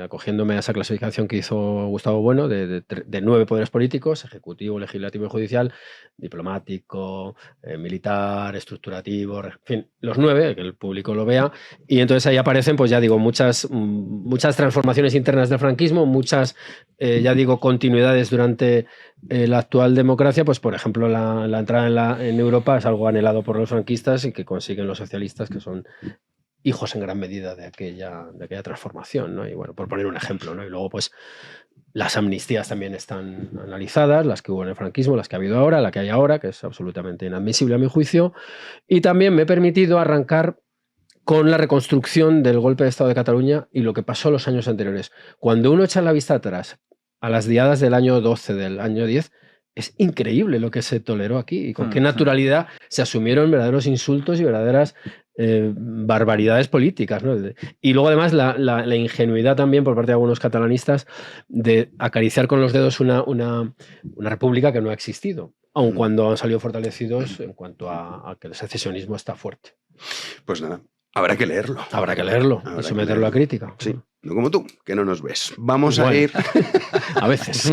acogiéndome a esa clasificación que hizo Gustavo Bueno, de 9 poderes políticos: ejecutivo, legislativo y judicial, diplomático, militar, estructurativo, en fin, los 9, que el público lo vea. Y entonces ahí aparecen, pues ya digo, muchas transformaciones internas del franquismo, muchas, ya digo, continuidades durante la actual democracia. Pues por ejemplo, la entrada en Europa es algo anhelado por los franquistas y que consiguen los socialistas, que son hijos en gran medida de aquella transformación, ¿no? Y bueno, por poner un ejemplo, ¿no? Y luego, pues, las amnistías también están analizadas, las que hubo en el franquismo, las que ha habido ahora, la que hay ahora, que es absolutamente inadmisible a mi juicio. Y también me he permitido arrancar con la reconstrucción del golpe de Estado de Cataluña y lo que pasó los años anteriores. Cuando uno echa la vista atrás a las diadas del año 12, del año 10, es increíble lo que se toleró aquí y con qué naturalidad se asumieron verdaderos insultos y verdaderas barbaridades políticas, ¿no? Y luego además la ingenuidad también por parte de algunos catalanistas de acariciar con los dedos una república que no ha existido, aun cuando han salido fortalecidos en cuanto a que el secesionismo está fuerte. Pues nada, habrá que leerlo. Habrá que leerlo y someterlo a crítica. Sí, no como tú, que no nos ves. Vamos a ir... A veces.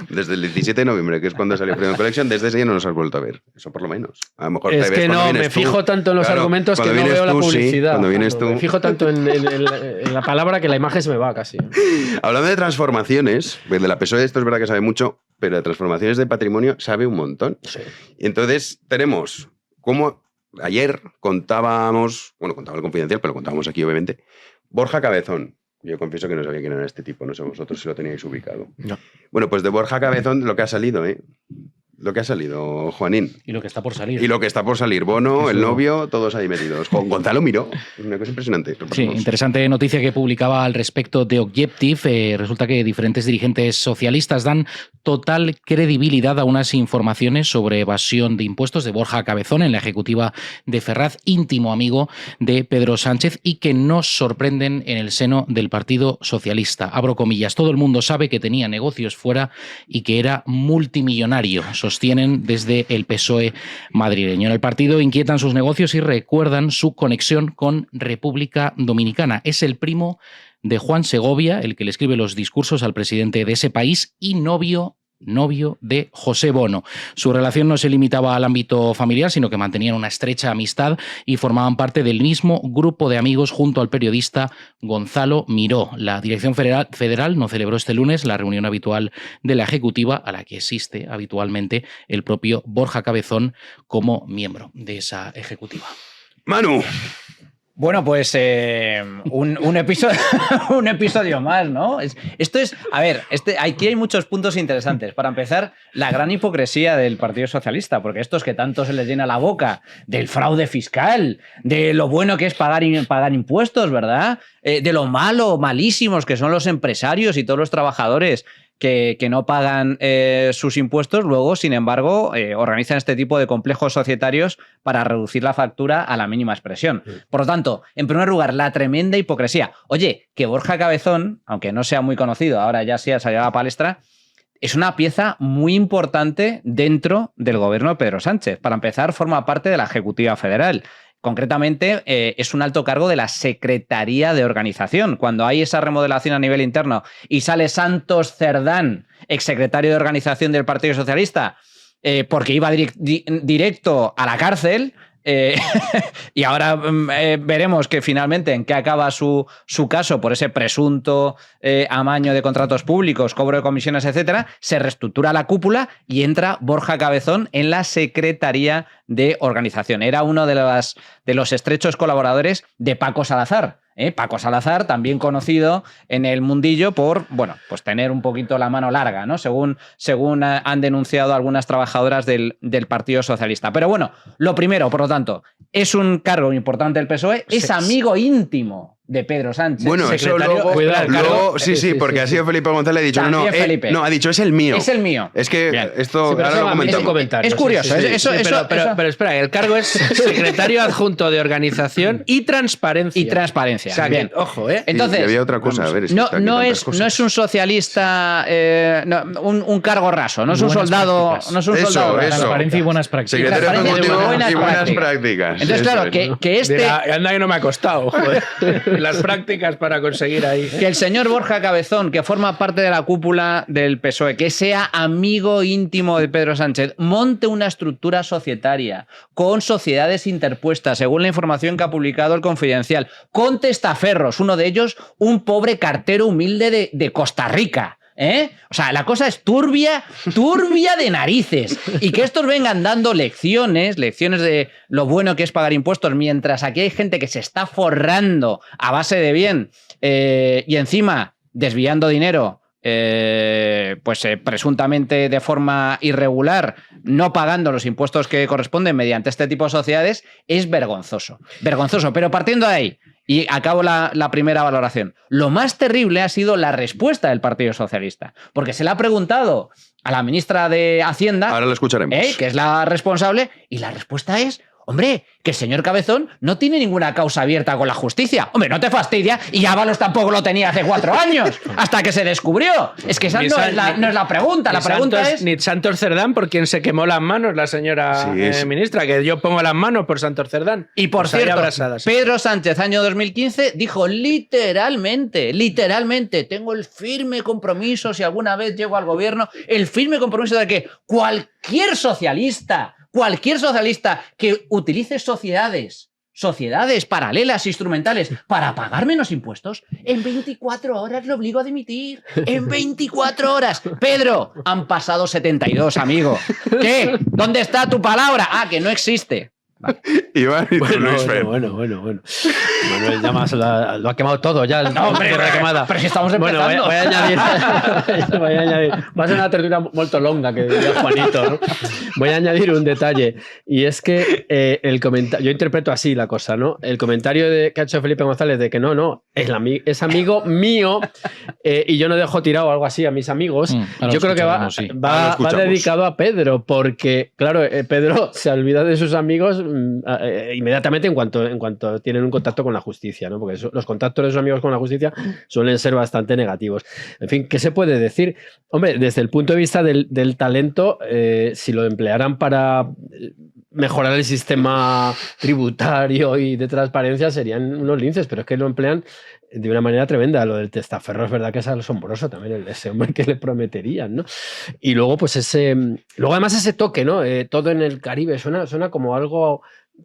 Desde el 17 de noviembre, que es cuando salió Freedom Collection, desde ese día no nos has vuelto a ver. Eso por lo menos. A lo mejor es te ves que no, me fijo tanto en los argumentos que no veo la publicidad. Sí, cuando vienes tú. Me fijo tanto en la palabra que la imagen se me va casi. Hablando de transformaciones, pues de la PSOE esto es verdad que sabe mucho, pero de transformaciones de patrimonio sabe un montón. Sí. Y entonces tenemos como ayer contaba el Confidencial, pero lo contábamos aquí obviamente, Borja Cabezón. Yo confieso que no sabía quién era este tipo, no sé vosotros si lo teníais ubicado. No. Bueno, pues de Borja Cabezón lo que ha salido, Lo que ha salido, Juanín. Y lo que está por salir. Y lo que está por salir. Bono, el novio, todos ahí metidos. Gonzalo Miró. Es una cosa impresionante. Sí, interesante noticia que publicaba al respecto de Objective. Resulta que diferentes dirigentes socialistas dan total credibilidad a unas informaciones sobre evasión de impuestos de Borja Cabezón en la ejecutiva de Ferraz, íntimo amigo de Pedro Sánchez, y que nos sorprenden en el seno del Partido Socialista. Abro comillas, todo el mundo sabe que tenía negocios fuera y que era multimillonario, sostienen desde el PSOE madrileño. En el partido inquietan sus negocios y recuerdan su conexión con República Dominicana. Es el primo de Juan Segovia, el que le escribe los discursos al presidente de ese país, y novio de José Bono. Su relación no se limitaba al ámbito familiar, sino que mantenían una estrecha amistad y formaban parte del mismo grupo de amigos junto al periodista Gonzalo Miró. La Dirección Federal no celebró este lunes la reunión habitual de la ejecutiva, a la que asiste habitualmente el propio Borja Cabezón como miembro de esa ejecutiva. Manu. Bueno, pues un episodio más, ¿no? Aquí hay muchos puntos interesantes. Para empezar, la gran hipocresía del Partido Socialista, porque estos que tanto se les llena la boca del fraude fiscal, de lo bueno que es pagar impuestos, ¿verdad? De lo malísimos que son los empresarios y todos los trabajadores que no pagan sus impuestos, luego, sin embargo, organizan este tipo de complejos societarios para reducir la factura a la mínima expresión. Por lo tanto, en primer lugar, la tremenda hipocresía. Oye, que Borja Cabezón, aunque no sea muy conocido, ahora ya sí ha salido a la palestra, es una pieza muy importante dentro del gobierno de Pedro Sánchez. Para empezar, forma parte de la Ejecutiva Federal. Concretamente, es un alto cargo de la Secretaría de Organización. Cuando hay esa remodelación a nivel interno y sale Santos Cerdán, exsecretario de Organización del Partido Socialista, porque iba directo a la cárcel, y ahora veremos que finalmente en qué acaba su caso por ese presunto amaño de contratos públicos, cobro de comisiones, etcétera. Se reestructura la cúpula y entra Borja Cabezón en la Secretaría de Organización. Era uno de los estrechos colaboradores de Paco Salazar. Paco Salazar, también conocido en el mundillo por, pues tener un poquito la mano larga, ¿no? Según han denunciado algunas trabajadoras del Partido Socialista. Pero bueno, lo primero, por lo tanto, es un cargo importante del PSOE, es amigo íntimo de Pedro Sánchez. Bueno, eso Secretario, luego sí, porque ha sido Felipe González, ha dicho, También Felipe. no, ha dicho, es el mío. Es el mío. Es que Bien. esto, Sí, pero ahora eso lo va a mí comentamos. es un comentario. Es curioso, Pero espera, el cargo es secretario adjunto de organización y transparencia. Y transparencia. O sea, Bien. que, ojo, Entonces, Y había otra cosa, a ver, es que no, está aquí no, tantas es, cosas. no es un socialista, un cargo raso, no es un Buenas soldado. prácticas. No es un Eso, soldado raso. eso. Transparencia y buenas prácticas. Secretario Transparencia y ejecutivo buenas y buenas prácticas. prácticas. Entonces, Eso claro, es. que este. Dirá, anda que no me ha costado, joder. Las prácticas para conseguir ahí. Que el señor Borja Cabezón, que forma parte de la cúpula del PSOE, que sea amigo íntimo de Pedro Sánchez, monte una estructura societaria con sociedades interpuestas, según la información que ha publicado el Confidencial, con testaferros, uno de ellos un pobre cartero humilde de Costa Rica. O sea, la cosa es turbia de narices. Y que estos vengan dando lecciones de lo bueno que es pagar impuestos, mientras aquí hay gente que se está forrando a base de bien y encima desviando dinero, presuntamente de forma irregular, no pagando los impuestos que corresponden mediante este tipo de sociedades, es vergonzoso. Vergonzoso. Pero partiendo de ahí, y acabo la primera valoración. Lo más terrible ha sido la respuesta del Partido Socialista, porque se le ha preguntado a la ministra de Hacienda, Ahora lo escucharemos. que es la responsable, y la respuesta es, hombre, que el señor Cabezón no tiene ninguna causa abierta con la justicia. Hombre, no te fastidia, y Ábalos tampoco lo tenía hace 4 años, hasta que se descubrió. Es que esa no es la pregunta, la pregunta es... Ni Santos Cerdán, por quien se quemó las manos la señora ministra, que yo pongo las manos por Santos Cerdán. Y por Pues ahí cierto, abrazadas. Pedro Sánchez, año 2015, dijo literalmente, tengo el firme compromiso, si alguna vez llego al gobierno, el firme compromiso de que cualquier socialista que utilice sociedades paralelas, instrumentales, para pagar menos impuestos, en 24 horas le obligo a dimitir. En 24 horas. Pedro, han pasado 72, amigo. ¿Qué? ¿Dónde está tu palabra? Ah, que no existe. Iván y tú, Luis Fer. Bueno. Manuel ya más lo ha quemado todo ya. No, hombre, tierra quemada. pero si estamos empezando. Bueno, voy a añadir. Va a ser una tertulia molto longa, que diría Juanito, ¿no? Voy a añadir un detalle. Y es que el comentario. Yo interpreto así la cosa, ¿no? El comentario que ha hecho Felipe González de que no, es amigo mío y yo no dejo tirado algo así a mis amigos. Yo creo que va dedicado a Pedro, porque, claro, Pedro se olvida de sus amigos inmediatamente en cuanto tienen un contacto con la justicia, ¿no? Porque los contactos de sus amigos con la justicia suelen ser bastante negativos. En fin, ¿qué se puede decir? Hombre, desde el punto de vista del talento, si lo emplearan para mejorar el sistema tributario y de transparencia serían unos linces, pero es que lo emplean de una manera tremenda. Lo del testaferro es verdad que es asombroso también, ese hombre que le prometerían, ¿no? Y luego, pues luego además ese toque, ¿no? Todo en el Caribe suena como algo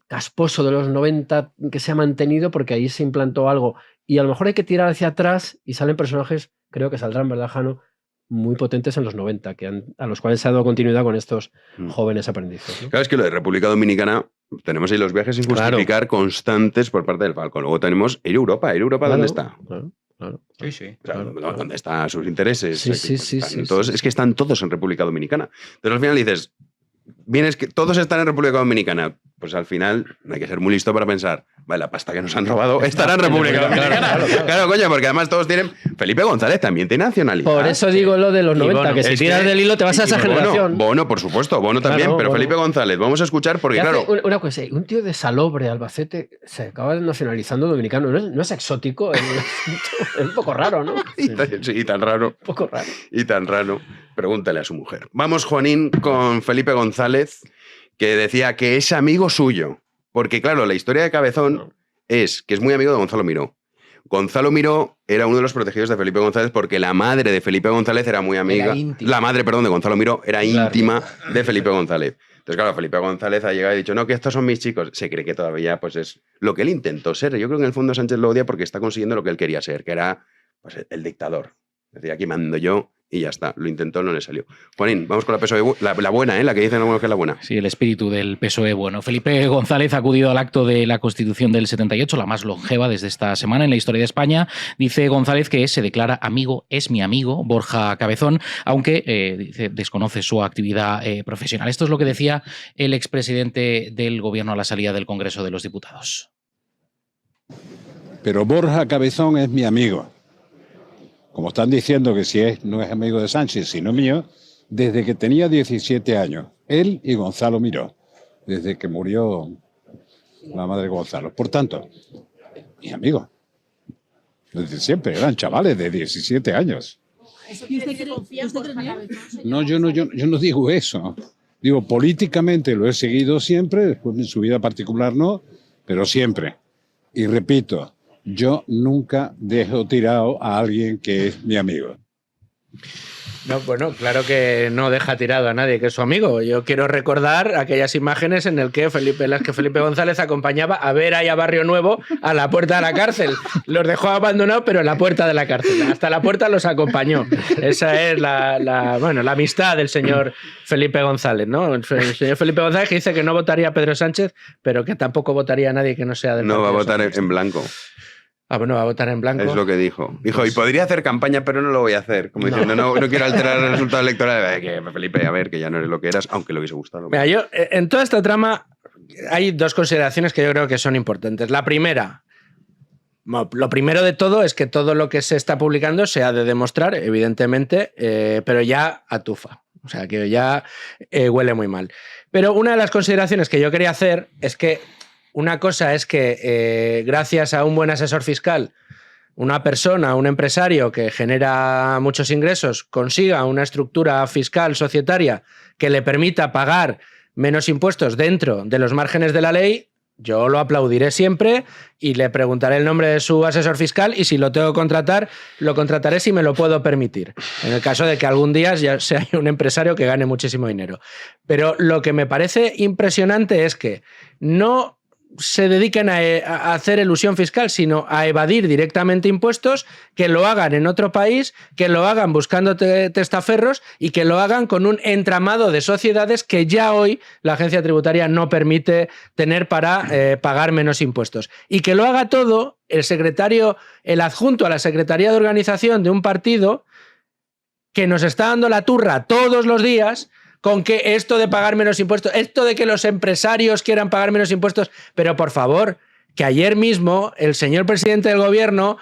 casposo de los 90 que se ha mantenido, porque ahí se implantó algo. Y a lo mejor hay que tirar hacia atrás y salen personajes, creo que saldrán, ¿verdad, Jano?, muy potentes en los 90, a los cuales se ha dado continuidad con estos jóvenes aprendices, ¿no? Claro, es que lo de República Dominicana, tenemos ahí los viajes sin justificar constantes por parte del Falcon. Luego tenemos Europa. Europa, ¿dónde está? Claro. Sí. O sea, ¿dónde están sus intereses? Sí. Es que están todos en República Dominicana. Entonces al final dices, que todos están en República Dominicana. Pues al final no hay que ser muy listo para pensar, vale, la pasta que nos han robado estará en República Dominicana. Claro, coño, porque además todos tienen... Felipe González también tiene nacionalidad. Por eso digo lo de los 90, Bono, que si tiras del hilo te vas a esa generación. Bono, por supuesto, Bono también, pero Felipe González, vamos a escuchar porque, claro... Una cosa, un tío de Salobre, Albacete, se acaba nacionalizando dominicano. No es exótico, es un poco raro, ¿no? Y tan raro. Un poco raro. Y tan raro. Pregúntale a su mujer. Vamos, Juanín, con Felipe González, que decía que es amigo suyo. Porque, claro, la historia de Cabezón es que es muy amigo de Gonzalo Miró. Gonzalo Miró era uno de los protegidos de Felipe González porque la madre de Felipe González era muy amiga. La madre, de Gonzalo Miró era íntima de Felipe González. Entonces, claro, Felipe González ha llegado y ha dicho, no, que estos son mis chicos. Se cree que todavía pues es lo que él intentó ser. Yo creo que en el fondo Sánchez lo odia porque está consiguiendo lo que él quería ser, que era pues, el dictador. Es decir, aquí mando yo y ya está. Lo intentó, no le salió. Juanín, vamos con la PSOE, la buena, la que dicen algunos que es la buena. Sí, el espíritu del PSOE bueno. Felipe González ha acudido al acto de la Constitución del 78, la más longeva desde esta semana en la historia de España. Dice González que se declara amigo, es mi amigo, Borja Cabezón, aunque dice, desconoce su actividad profesional. Esto es lo que decía el expresidente del Gobierno a la salida del Congreso de los Diputados. Pero Borja Cabezón es mi amigo. Como están diciendo que no es amigo de Sánchez, sino mío, desde que tenía 17 años. Él y Gonzalo Miró, desde que murió la madre de Gonzalo. Por tanto, mis amigos, desde siempre, eran chavales de 17 años. ¿Y usted confía en Borja Cabezón? No, yo no digo eso. Digo, políticamente lo he seguido siempre, después en su vida particular no, pero siempre. Y repito, yo nunca dejo tirado a alguien que es mi amigo. No, bueno, claro que no deja tirado a nadie que es su amigo. Yo quiero recordar aquellas imágenes en las que Felipe González acompañaba a Vera y a Barrio Nuevo a la puerta de la cárcel. Los dejó abandonados, pero en la puerta de la cárcel. Hasta la puerta los acompañó. Esa es la amistad del señor Felipe González, ¿no? El señor Felipe González que dice que no votaría a Pedro Sánchez, pero que tampoco votaría a nadie que no sea del No va a Partido votar Socialista. en blanco. Ah, bueno, va a votar en blanco. Es lo que dijo. Dijo, y podría hacer campaña, pero no lo voy a hacer. Como diciendo, no quiero alterar el resultado electoral. Que Felipe, a ver, que ya no eres lo que eras, aunque le hubiese gustado. Mira, yo, en toda esta trama hay dos consideraciones que yo creo que son importantes. La primera, lo primero de todo es que todo lo que se está publicando se ha de demostrar, evidentemente, pero ya atufa. O sea, que ya huele muy mal. Pero una de las consideraciones que yo quería hacer es que una cosa es que gracias a un buen asesor fiscal, una persona, un empresario que genera muchos ingresos, consiga una estructura fiscal societaria que le permita pagar menos impuestos dentro de los márgenes de la ley, yo lo aplaudiré siempre y le preguntaré el nombre de su asesor fiscal y si lo tengo que contratar, lo contrataré si me lo puedo permitir. En el caso de que algún día ya sea un empresario que gane muchísimo dinero. Pero lo que me parece impresionante es que no se dediquen a hacer elusión fiscal, sino a evadir directamente impuestos, que lo hagan en otro país, que lo hagan buscando testaferros y que lo hagan con un entramado de sociedades que ya hoy la agencia tributaria no permite tener para pagar menos impuestos. Y que lo haga todo el adjunto a la Secretaría de Organización de un partido que nos está dando la turra todos los días con que esto de pagar menos impuestos, esto de que los empresarios quieran pagar menos impuestos, pero por favor, que ayer mismo el señor presidente del gobierno,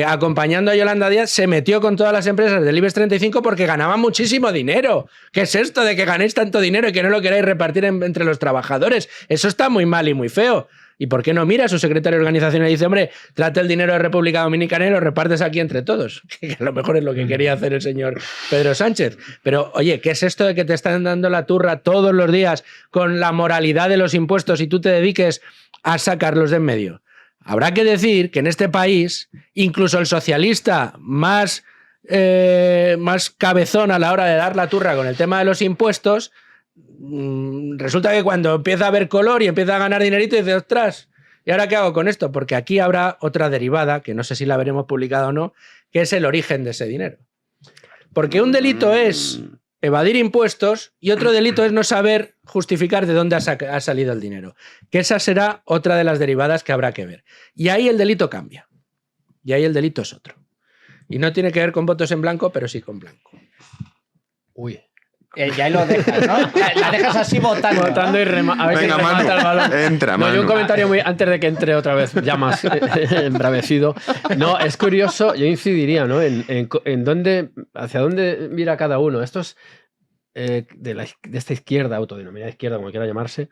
acompañando a Yolanda Díaz, se metió con todas las empresas del IBEX 35 porque ganaban muchísimo dinero. ¿Qué es esto de que ganéis tanto dinero y que no lo queráis repartir entre los trabajadores? Eso está muy mal y muy feo. ¿Y por qué no mira a su secretario de organización y dice, hombre, trate el dinero de República Dominicana y lo repartes aquí entre todos? Que a lo mejor es lo que quería hacer el señor Pedro Sánchez. Pero, oye, ¿qué es esto de que te están dando la turra todos los días con la moralidad de los impuestos y tú te dediques a sacarlos de en medio? Habrá que decir que en este país, incluso el socialista más cabezón a la hora de dar la turra con el tema de los impuestos, resulta que cuando empieza a ver color y empieza a ganar dinerito dice, ostras, ¿y ahora qué hago con esto? Porque aquí habrá otra derivada, que no sé si la veremos publicada o no, que es el origen de ese dinero. Porque un delito es evadir impuestos y otro delito es no saber justificar de dónde ha salido el dinero. Que esa será otra de las derivadas que habrá que ver. Y ahí el delito cambia. Y ahí el delito es otro. Y no tiene que ver con votos en blanco, pero sí con blanco. Uy. Ya ahí lo dejas, ¿no? La dejas así votando. Votando, ¿no? Y a ver Venga, si remata Manu, el balón. entra, No, Manu. yo un comentario muy antes de que entre otra vez, ya más embravecido. No, es curioso, yo incidiría, ¿no? En dónde, hacia dónde mira cada uno. Estos de esta izquierda, autodenominada izquierda, como quiera llamarse,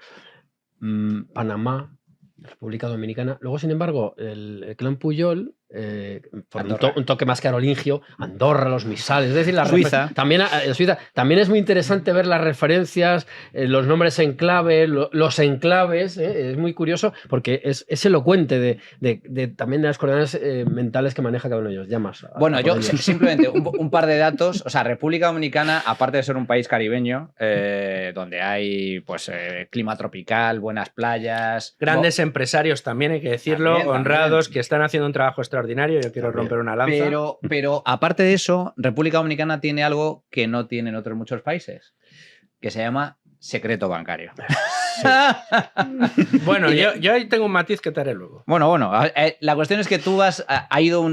Panamá, República Dominicana. Luego, sin embargo, el clan Puyol, un toque más carolingio, Andorra, los misales, es decir, la Suiza. Suiza. También es muy interesante ver las referencias, los nombres en clave, los enclaves. Es muy curioso porque es elocuente también de las coordenadas mentales que maneja cada uno de ellos. Ya más. Bueno, yo simplemente un par de datos. O sea, República Dominicana, aparte de ser un país caribeño, donde hay pues clima tropical, buenas playas, Grandes empresarios también, hay que decirlo, También. honrados, que están haciendo un trabajo extraordinario. Yo quiero romper una lanza. Pero aparte de eso, República Dominicana tiene algo que no tienen otros muchos países, que se llama secreto bancario. Bueno, yo ahí tengo un matiz que te haré luego. Bueno, la cuestión es que tú ha ido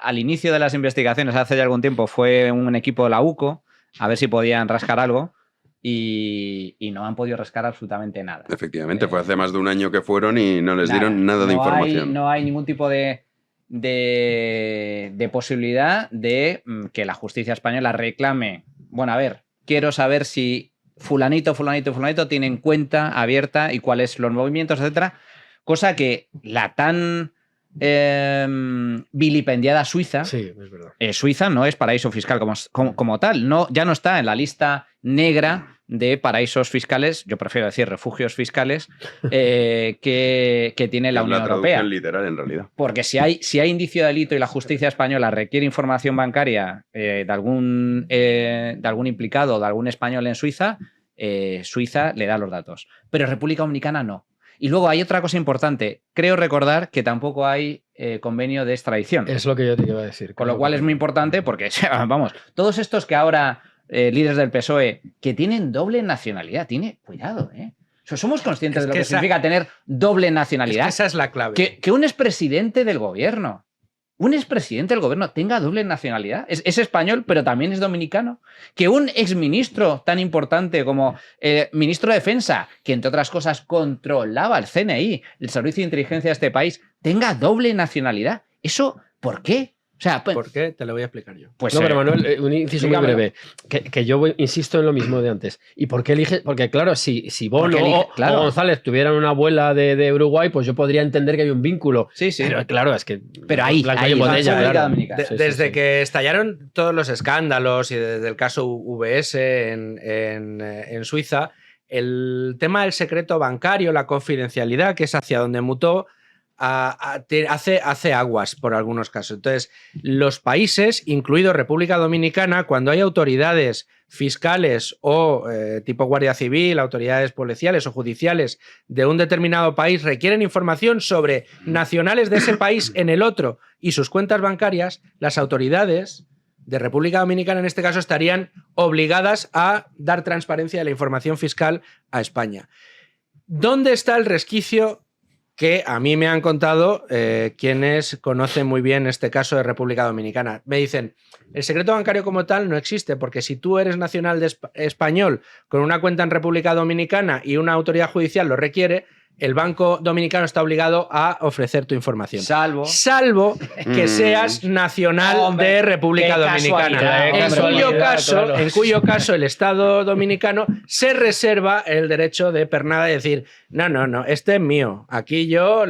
al inicio de las investigaciones, hace ya algún tiempo, fue un equipo de la UCO a ver si podían rascar algo y no han podido rascar absolutamente nada. Efectivamente, fue hace más de un año que fueron y no les dieron nada de información. No hay ningún tipo de de posibilidad de que la justicia española reclame, bueno, a ver, quiero saber si fulanito tienen cuenta abierta y cuáles los movimientos, etcétera, cosa que la tan vilipendiada Suiza, Sí, es verdad. Suiza no es paraíso fiscal como tal, no, ya no está en la lista negra de paraísos fiscales, yo prefiero decir refugios fiscales, que tiene la Unión Europea. Literal, en realidad. Porque si hay indicio de delito y la justicia española requiere información bancaria de algún implicado, de algún español en Suiza, Suiza le da los datos. Pero República Dominicana no. Y luego hay otra cosa importante. Creo recordar que tampoco hay convenio de extradición. Es lo que yo te iba a decir. Con lo cual es muy importante porque, vamos, todos estos que ahora, líderes del PSOE, que tienen doble nacionalidad, cuidado, ¿eh? O sea, somos conscientes de lo que significa tener doble nacionalidad. Es que esa es la clave. Que un expresidente del gobierno, tenga doble nacionalidad. Es español, pero también es dominicano. Que un exministro tan importante como el ministro de Defensa, que entre otras cosas controlaba el CNI, el servicio de inteligencia de este país, tenga doble nacionalidad. ¿Eso por qué? O sea, ¿por qué? Te lo voy a explicar yo. Pues, no, pero Manuel, un inciso muy breve. Que yo insisto en lo mismo de antes. ¿Y por qué elige? Porque claro, si Bono o González tuvieran una abuela de Uruguay, pues yo podría entender que hay un vínculo. Sí, sí. Pero claro, es que... Pero ahí claro. Desde que estallaron todos los escándalos y desde el caso UBS en Suiza, el tema del secreto bancario, la confidencialidad, que es hacia donde mutó, hace aguas por algunos casos. Entonces, los países, incluido República Dominicana, cuando hay autoridades fiscales o tipo Guardia Civil, autoridades policiales o judiciales de un determinado país requieren información sobre nacionales de ese país en el otro y sus cuentas bancarias, las autoridades de República Dominicana en este caso estarían obligadas a dar transparencia de la información fiscal a España. ¿Dónde está el resquicio que a mí me han contado quienes conocen muy bien este caso de República Dominicana? Me dicen, el secreto bancario como tal no existe, porque si tú eres nacional de español con una cuenta en República Dominicana y una autoridad judicial lo requiere, el Banco Dominicano está obligado a ofrecer tu información. Salvo que seas nacional de República Dominicana. En cuyo caso el Estado dominicano se reserva el derecho de pernada de decir, no, este es mío. Aquí yo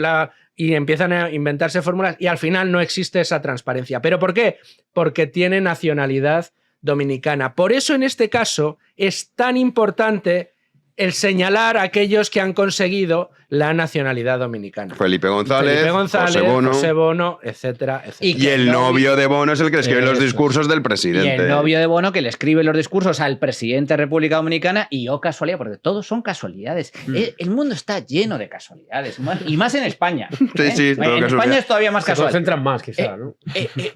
y empiezan a inventarse fórmulas y al final no existe esa transparencia. ¿Pero por qué? Porque tiene nacionalidad dominicana. Por eso en este caso es tan importante el señalar a aquellos que han conseguido la nacionalidad dominicana. Felipe González, José Bono, etcétera, etcétera. Y el novio de Bono es el que escribe los discursos del presidente. Y el novio de Bono que le escribe los discursos al presidente de República Dominicana y casualidad, porque todos son casualidades. El mundo está lleno de casualidades, y más en España. Sí, en España es todavía más casual. Se concentran más, quizá, ¿no?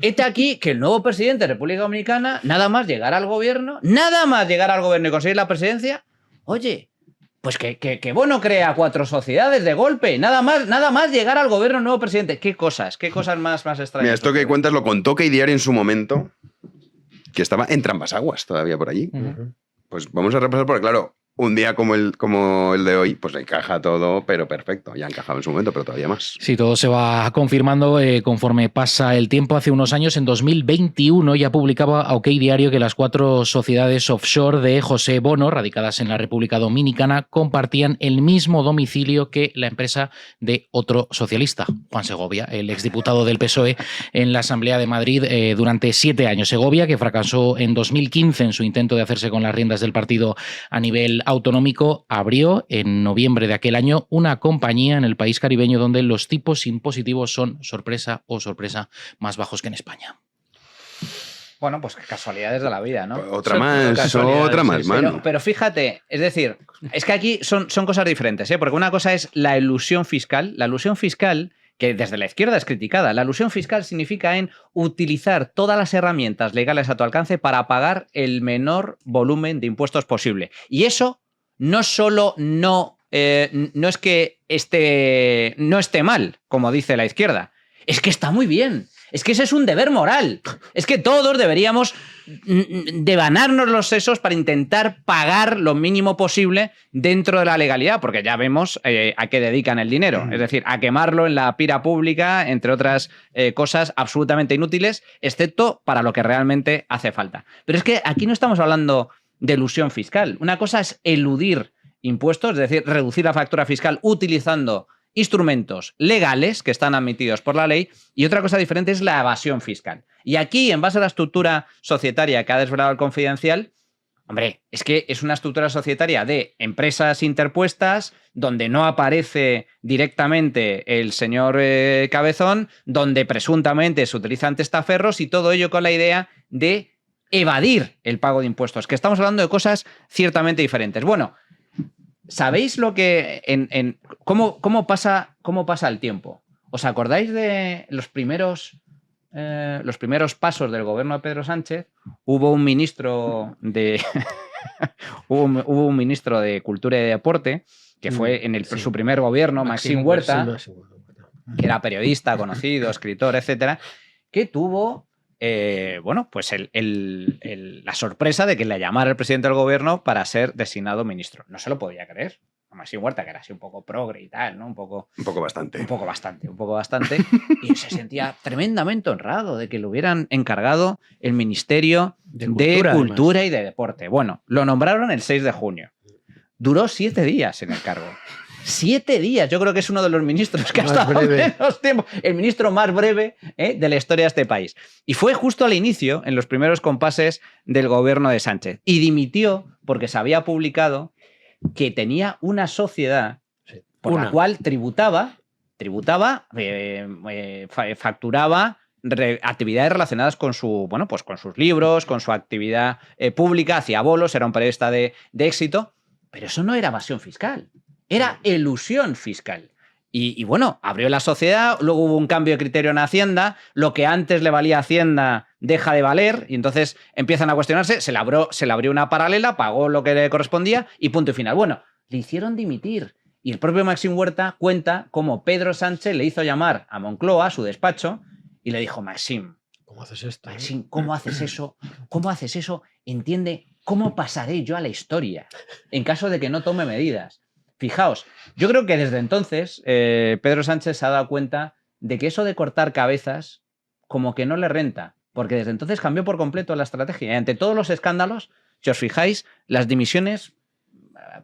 Este aquí que el nuevo presidente de República Dominicana, nada más llegar al gobierno y conseguir la presidencia, oye, pues que Bono crea 4 sociedades de golpe, nada más llegar al gobierno nuevo presidente. ¿Qué cosas más extrañas? Mira, esto que cuentas lo contó Key Diario en su momento, que estaba en Trambasaguas todavía por allí. Pues vamos a repasar porque, claro, un día como el de hoy, pues encaja todo, pero perfecto. Ya encajaba en su momento, pero todavía más. Sí, todo se va confirmando conforme pasa el tiempo. Hace unos años, en 2021, ya publicaba OK Diario que las 4 sociedades offshore de José Bono, radicadas en la República Dominicana, compartían el mismo domicilio que la empresa de otro socialista, Juan Segovia, el exdiputado del PSOE en la Asamblea de Madrid durante 7 años. Segovia, que fracasó en 2015 en su intento de hacerse con las riendas del partido a nivel autonómico, abrió en noviembre de aquel año una compañía en el país caribeño donde los tipos impositivos son, sorpresa, más bajos que en España. Bueno, pues casualidades de la vida, ¿no? Otra más, mano. Pero fíjate, es decir, es que aquí son cosas diferentes, ¿eh? Porque una cosa es la elusión fiscal. La elusión fiscal, que desde la izquierda es criticada, la elusión fiscal significa utilizar todas las herramientas legales a tu alcance para pagar el menor volumen de impuestos posible. Y eso no solo no es que no esté mal, como dice la izquierda, es que está muy bien. Es que ese es un deber moral. Es que todos deberíamos devanarnos los sesos para intentar pagar lo mínimo posible dentro de la legalidad, porque ya vemos a qué dedican el dinero. Es decir, a quemarlo en la pira pública, entre otras cosas absolutamente inútiles, excepto para lo que realmente hace falta. Pero es que aquí no estamos hablando de elusión fiscal. Una cosa es eludir impuestos, es decir, reducir la factura fiscal utilizando instrumentos legales que están admitidos por la ley, y otra cosa diferente es la evasión fiscal. Y aquí, en base a la estructura societaria que ha desvelado el Confidencial, hombre, es que es una estructura societaria de empresas interpuestas, donde no aparece directamente el señor Cabezón, donde presuntamente se utilizan testaferros, y todo ello con la idea de evadir el pago de impuestos, que estamos hablando de cosas ciertamente diferentes. Bueno, ¿sabéis lo que cómo pasa el tiempo? ¿Os acordáis de los primeros pasos del gobierno de Pedro Sánchez? Hubo un ministro de hubo un ministro de Cultura y Deporte que fue en su primer gobierno, Maxim Huerta, que era periodista, conocido, escritor, etcétera, que tuvo pues la sorpresa de que le llamara el presidente del gobierno para ser designado ministro. No se lo podía creer. Maxim Huerta, que era así un poco progre y tal, ¿no? Un poco bastante. Y se sentía tremendamente honrado de que le hubieran encargado el Ministerio de Cultura y de Deporte. Bueno, lo nombraron el 6 de junio. Duró 7 días en el cargo. 7 días. Yo creo que es uno de los ministros que ha estado menos tiempo. El ministro más breve de la historia de este país. Y fue justo al inicio, en los primeros compases del gobierno de Sánchez. Y dimitió porque se había publicado que tenía una sociedad por la cual tributaba, facturaba actividades relacionadas con con sus libros, con su actividad pública, hacía bolos, era un periodista de éxito, pero eso no era evasión fiscal, era elusión fiscal. Y bueno, abrió la sociedad, luego hubo un cambio de criterio en Hacienda, lo que antes le valía a Hacienda deja de valer, y entonces empiezan a cuestionarse, se le abrió una paralela, pagó lo que le correspondía y punto y final. Bueno, le hicieron dimitir. Y el propio Maxim Huerta cuenta cómo Pedro Sánchez le hizo llamar a Moncloa, a su despacho, y le dijo: Maxim, ¿cómo haces esto? Maxim, ¿cómo haces eso? ¿Cómo haces eso? Entiende, ¿cómo pasaré yo a la historia en caso de que no tome medidas? Fijaos, yo creo que desde entonces Pedro Sánchez se ha dado cuenta de que eso de cortar cabezas como que no le renta, porque desde entonces cambió por completo la estrategia. Y ante todos los escándalos, si os fijáis, las dimisiones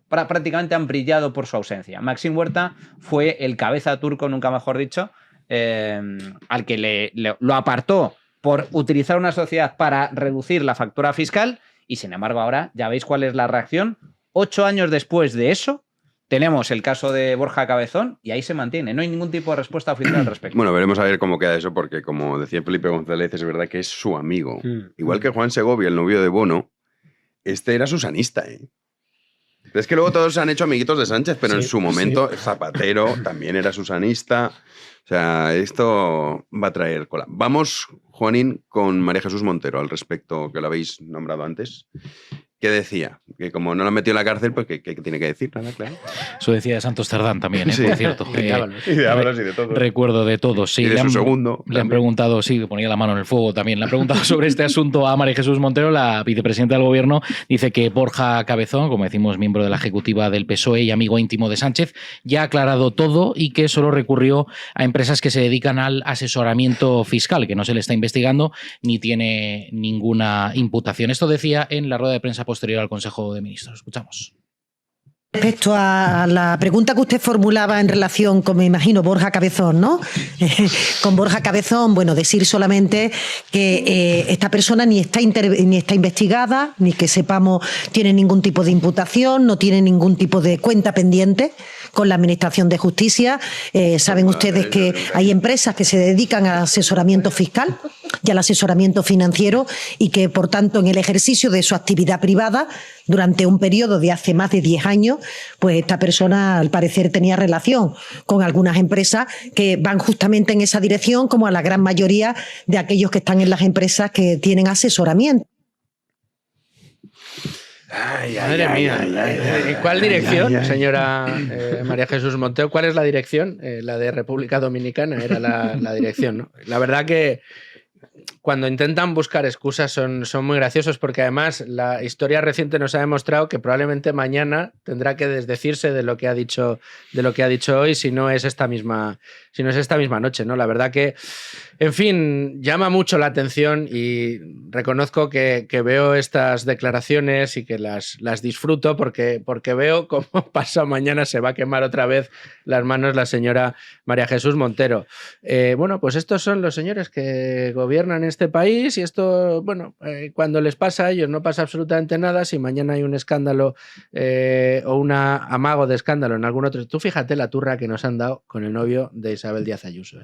prácticamente han brillado por su ausencia. Maxim Huerta fue el cabeza turco, nunca mejor dicho, al que lo apartó por utilizar una sociedad para reducir la factura fiscal, y sin embargo ahora ya veis cuál es la reacción. 8 años después de eso, tenemos el caso de Borja Cabezón y ahí se mantiene. No hay ningún tipo de respuesta oficial al respecto. Bueno, veremos a ver cómo queda eso, porque como decía Felipe González, es verdad que es su amigo. Igual que Juan Segovia, el novio de Bono, este era susanista, ¿eh? Es que luego todos se han hecho amiguitos de Sánchez, pero en su momento Zapatero también era susanista. O sea, esto va a traer cola. Vamos, Juanín, con María Jesús Montero al respecto, que lo habéis nombrado antes. ¿Qué decía? Que como no lo han metido en la cárcel, pues ¿qué tiene que decir? Nada, claro. Eso decía de Santos Cerdán también, Sí. por cierto. Y de Ábalos y de todo. Recuerdo de todos, sí. Y de Le su han- segundo. Le han preguntado, sí, que ponía la mano en el fuego también. Le han preguntado sobre este asunto a María Jesús Montero, la vicepresidenta del gobierno. Dice que Borja Cabezón, como decimos, miembro de la ejecutiva del PSOE y amigo íntimo de Sánchez, ya ha aclarado todo y que solo recurrió a empresas que se dedican al asesoramiento fiscal, que no se le está investigando ni tiene ninguna imputación. Esto decía en la rueda de prensa posterior al Consejo de Ministros. Escuchamos. Respecto a la pregunta que usted formulaba en relación con, me imagino, Borja Cabezón, ¿no? Con Borja Cabezón, bueno, decir solamente que esta persona ni está investigada, ni que sepamos tiene ningún tipo de imputación, no tiene ningún tipo de cuenta pendiente con la Administración de Justicia. Saben ustedes que hay empresas que se dedican al asesoramiento fiscal y al asesoramiento financiero y que, por tanto, en el ejercicio de su actividad privada, durante un periodo de hace más de 10 años, pues esta persona, al parecer, tenía relación con algunas empresas que van justamente en esa dirección, como a la gran mayoría de aquellos que están en las empresas que tienen asesoramiento. Madre mía. ¿Cuál dirección, señora María Jesús Montero? ¿Cuál es la dirección? La de República Dominicana era la dirección, ¿no? La verdad que cuando intentan buscar excusas son muy graciosos, porque además la historia reciente nos ha demostrado que probablemente mañana tendrá que desdecirse de lo que ha dicho hoy, si no es esta misma noche, ¿no? La verdad que, en fin, llama mucho la atención y reconozco que veo estas declaraciones y que las disfruto porque veo cómo pasado mañana se va a quemar otra vez las manos la señora María Jesús Montero. Bueno, pues estos son los señores que gobiernan este país y esto, bueno, cuando les pasa a ellos no pasa absolutamente nada. Si mañana hay un escándalo o un amago de escándalo en algún otro... Tú fíjate la turra que nos han dado con el novio de Isabel Díaz Ayuso.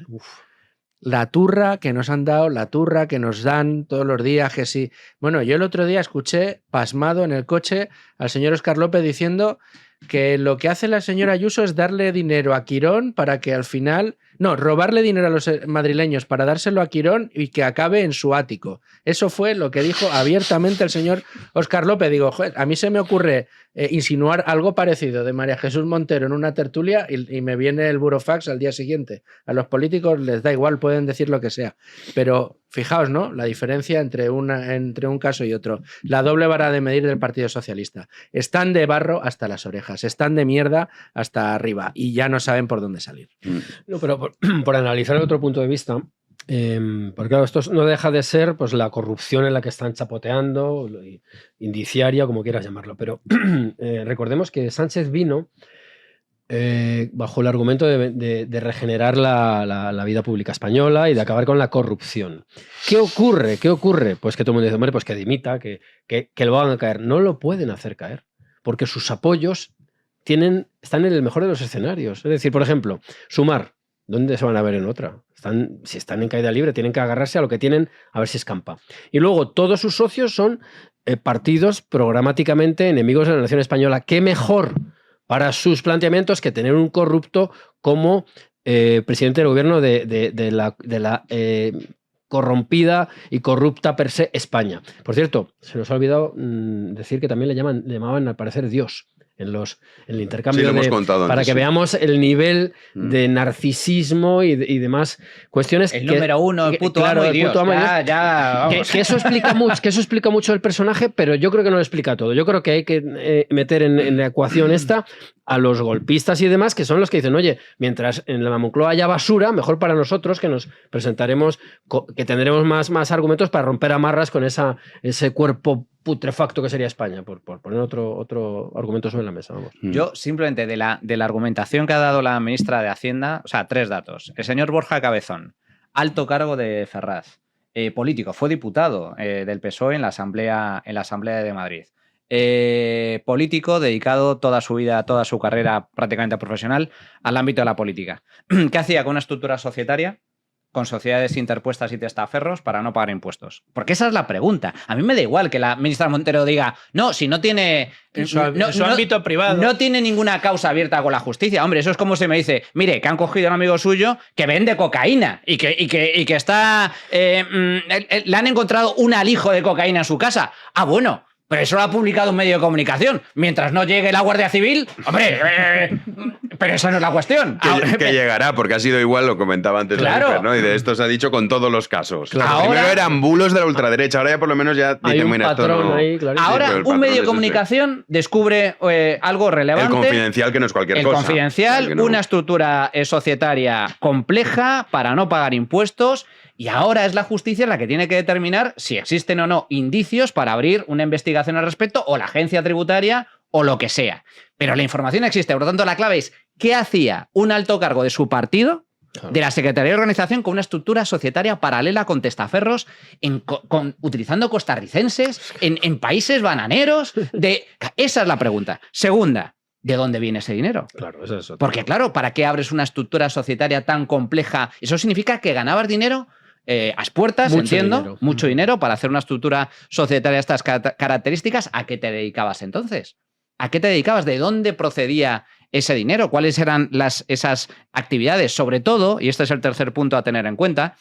La turra que nos han dado, la turra que nos dan todos los días, que sí. Bueno, yo el otro día escuché, pasmado en el coche, al señor Óscar López diciendo que lo que hace la señora Ayuso es darle dinero a Quirón para que al final... No, robarle dinero a los madrileños para dárselo a Quirón y que acabe en su ático. Eso fue lo que dijo abiertamente el señor Óscar López. Digo, joder, a mí se me ocurre insinuar algo parecido de María Jesús Montero en una tertulia y me viene el burofax al día siguiente. A los políticos les da igual, pueden decir lo que sea. Pero fijaos, ¿no? La diferencia entre un caso y otro. La doble vara de medir del Partido Socialista. Están de barro hasta las orejas, están de mierda hasta arriba y ya no saben por dónde salir. No, pero por analizar otro punto de vista, porque claro, esto no deja de ser pues, la corrupción en la que están chapoteando, indiciaria, como quieras llamarlo, pero recordemos que Sánchez vino bajo el argumento de regenerar la vida pública española y de acabar con la corrupción. ¿Qué ocurre? Pues que todo el mundo dice, hombre, pues que dimita, que lo hagan caer. No lo pueden hacer caer, porque sus apoyos están en el mejor de los escenarios. Es decir, por ejemplo, Sumar, ¿dónde se van a ver en otra? Si están en caída libre, tienen que agarrarse a lo que tienen a ver si escampa. Y luego todos sus socios son partidos programáticamente enemigos de la nación española. ¿Qué mejor para sus planteamientos que tener un corrupto como presidente del gobierno de la corrompida y corrupta per se España? Por cierto, se nos ha olvidado decir que también le llamaban al parecer Dios en el intercambio, sí, para que veamos el nivel de narcisismo y demás cuestiones. El número uno, el puto amo y Dios. Que eso explica mucho el personaje, pero yo creo que no lo explica todo. Yo creo que hay que meter en la ecuación esta a los golpistas y demás, que son los que dicen, oye, mientras en la Moncloa haya basura, mejor para nosotros que nos presentaremos, que tendremos más argumentos para romper amarras con ese cuerpo putrefacto que sería España, por poner otro argumento sobre la mesa. Vamos. Yo simplemente de la argumentación que ha dado la ministra de Hacienda, o sea, 3 datos. El señor Borja Cabezón, alto cargo de Ferraz, político, fue diputado del PSOE en la Asamblea de Madrid. Político dedicado toda su vida, toda su carrera prácticamente profesional al ámbito de la política. ¿Qué hacía con una estructura societaria? Con sociedades interpuestas y testaferros para no pagar impuestos. Porque esa es la pregunta. A mí me da igual que la ministra Montero diga, no, si no tiene... En su ámbito privado. No tiene ninguna causa abierta con la justicia. Hombre, eso es como si me dice, mire, que han cogido a un amigo suyo que vende cocaína y que está... le han encontrado un alijo de cocaína en su casa. Ah, bueno... Pero eso lo ha publicado un medio de comunicación. Mientras no llegue la Guardia Civil, hombre, pero esa no es la cuestión. Que llegará, porque ha sido igual, lo comentaba antes, claro, ¿no? Y de esto se ha dicho con todos los casos. Claro. Primero eran bulos de la ultraderecha, ahora ya por lo menos ya dicen, mira, esto no... Ahora un medio de comunicación descubre algo relevante. El Confidencial, que no es cualquier cosa. El Confidencial, una estructura societaria compleja para no pagar impuestos. Y ahora es la justicia la que tiene que determinar si existen o no indicios para abrir una investigación al respecto, o la agencia tributaria, o lo que sea. Pero la información existe. Por lo tanto, la clave es, ¿qué hacía un alto cargo de su partido, de la Secretaría de Organización, con una estructura societaria paralela con testaferros, utilizando costarricenses, en países bananeros? Esa es la pregunta. Segunda, ¿de dónde viene ese dinero? Claro, eso es otro. Porque claro, ¿para qué abres una estructura societaria tan compleja? Eso significa que ganabas dinero a expuertas, mucho dinero para hacer una estructura societaria de estas características. ¿A qué te dedicabas entonces? ¿A qué te dedicabas? ¿De dónde procedía ese dinero? ¿Cuáles eran esas actividades? Sobre todo, y este es el tercer punto a tener en cuenta,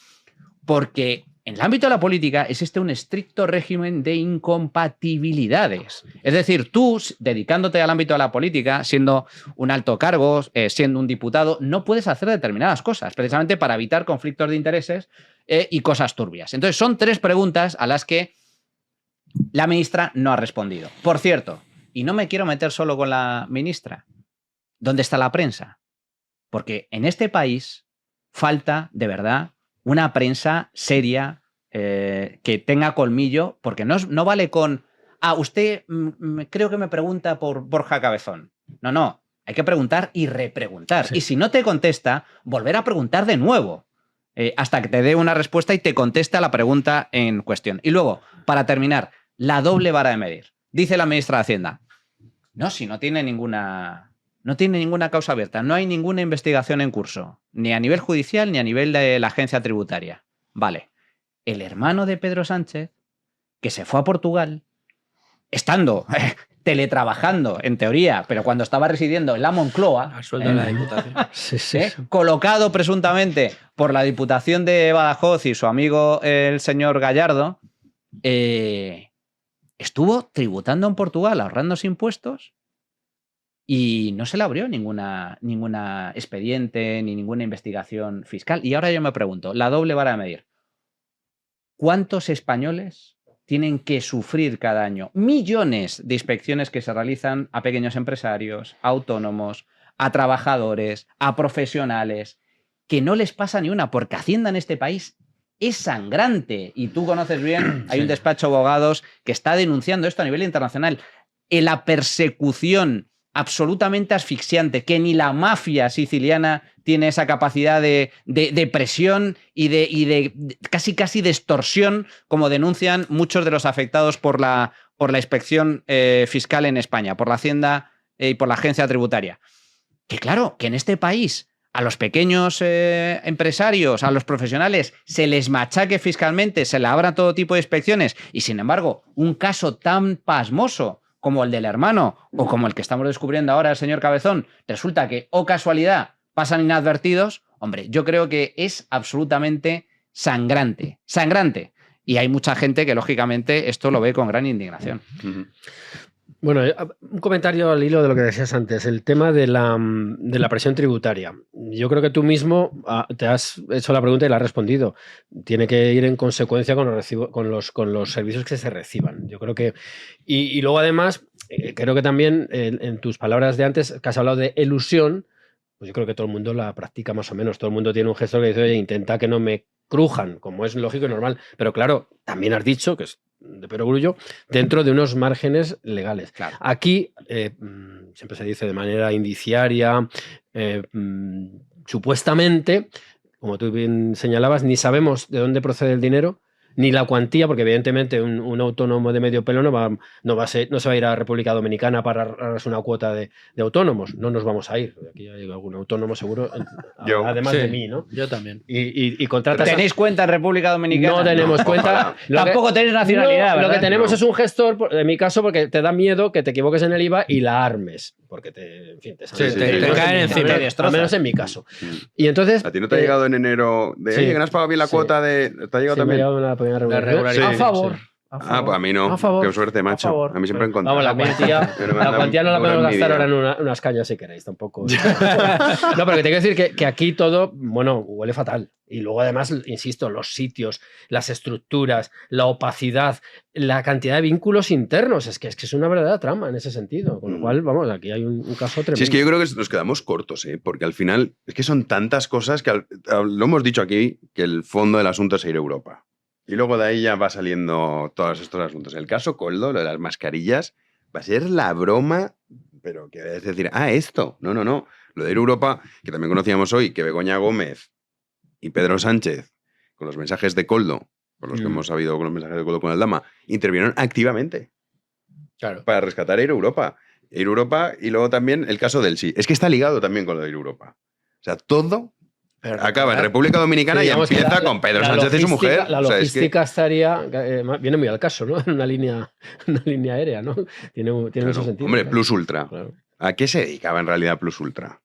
porque En el ámbito de la política existe un estricto régimen de incompatibilidades. Es decir, tú, dedicándote al ámbito de la política, siendo un alto cargo, siendo un diputado, no puedes hacer determinadas cosas, precisamente para evitar conflictos de intereses y cosas turbias. Entonces, son 3 preguntas a las que la ministra no ha respondido. Por cierto, y no me quiero meter solo con la ministra, ¿dónde está la prensa? Porque en este país falta, de verdad, una prensa seria que tenga colmillo, porque no vale con, usted creo que me pregunta por Borja Cabezón. No, hay que preguntar y repreguntar. Sí. Y si no te contesta, volver a preguntar de nuevo, hasta que te dé una respuesta y te conteste a la pregunta en cuestión. Y luego, para terminar, la doble vara de medir. Dice la ministra de Hacienda, si no tiene ninguna causa abierta, no hay ninguna investigación en curso, ni a nivel judicial ni a nivel de la agencia tributaria. Vale, el hermano de Pedro Sánchez, que se fue a Portugal, estando teletrabajando, en teoría, pero cuando estaba residiendo en la Moncloa, al sueldo de la Diputación. Colocado presuntamente por la Diputación de Badajoz y su amigo el señor Gallardo, estuvo tributando en Portugal, ahorrándose impuestos, y no se le abrió ninguna expediente ni ninguna investigación fiscal. Y ahora yo me pregunto, la doble vara de medir. ¿Cuántos españoles tienen que sufrir cada año millones de inspecciones que se realizan a pequeños empresarios, a autónomos, a trabajadores, a profesionales, que no les pasa ni una? Porque Hacienda en este país es sangrante. Y tú conoces bien, hay un despacho de abogados que está denunciando esto a nivel internacional. En la persecución absolutamente asfixiante, que ni la mafia siciliana tiene esa capacidad de presión y de casi de extorsión, como denuncian muchos de los afectados por la inspección fiscal en España, por la Hacienda y por la agencia tributaria. Que claro, que en este país a los pequeños empresarios, a los profesionales, se les machaque fiscalmente, se le abra todo tipo de inspecciones, y sin embargo, un caso tan pasmoso como el del hermano o como el que estamos descubriendo ahora el señor Cabezón, resulta que, casualidad, pasan inadvertidos. Hombre, yo creo que es absolutamente sangrante. Y hay mucha gente que, lógicamente, esto lo ve con gran indignación. Bueno, un comentario al hilo de lo que decías antes, el tema de la presión tributaria. Yo creo que tú mismo te has hecho la pregunta y la has respondido. Tiene que ir en consecuencia con los servicios que se reciban. Yo creo que... Y luego, además, creo que también en tus palabras de antes, que has hablado de elusión, pues yo creo que todo el mundo la practica más o menos. Todo el mundo tiene un gestor que dice, oye, intenta que no me crujan, como es lógico y normal. Pero claro, también has dicho, que es de perogrullo, dentro de unos márgenes legales. Claro. Aquí siempre se dice de manera indiciaria, supuestamente, como tú bien señalabas, ni sabemos de dónde procede el dinero, ni la cuantía, porque evidentemente un autónomo de medio pelo no se va a ir a República Dominicana para ahorrarse una cuota de autónomos. No nos vamos a ir. Aquí hay algún autónomo seguro, además de mí, ¿no? Yo también. Y contratas... ¿Tenéis cuenta en República Dominicana? No tenemos cuenta. Tampoco tenéis nacionalidad, ¿verdad? Lo que tenemos es un gestor, en mi caso, porque te da miedo que te equivoques en el IVA y la armes. Porque te caen encima. Al menos en mi caso. Y entonces... ¿A ti no te ha llegado en enero de que no has pagado bien la cuota de... ¿Te ha llegado también? Me ha llegado una regularidad. A favor. Pues a mí no. Qué suerte, macho. A mí siempre en contra. Vamos, la cuantía no la podemos gastar ahora en unas cañas si queréis, tampoco. No, pero que te quiero decir que aquí todo, huele fatal. Y luego, además, insisto, los sitios, las estructuras, la opacidad, la cantidad de vínculos internos. Es que es una verdadera trama en ese sentido. Con lo cual, vamos, aquí hay un caso tremendo. Sí, es que yo creo que nos quedamos cortos, porque al final es que son tantas cosas que lo hemos dicho aquí, que el fondo del asunto es ir a Europa. Y luego de ahí ya va saliendo todos estos asuntos. El caso Koldo, lo de las mascarillas, va a ser la broma, pero que es decir, esto. No. Lo de ir a Europa, que también conocíamos hoy, que Begoña Gómez y Pedro Sánchez, con los mensajes de Koldo, por los que hemos sabido con los mensajes de Koldo con Aldama, intervinieron activamente para rescatar a ir a Europa. Ir a Europa y luego también el caso del sí. Es que está ligado también con lo de ir a Europa. O sea, todo... acaba en República Dominicana y empieza con Pedro Sánchez y su mujer. La logística estaría... viene muy al caso, ¿no? En una línea aérea, ¿no? Tiene mucho sentido. Hombre, Plus Ultra. Claro. ¿A qué se dedicaba en realidad Plus Ultra?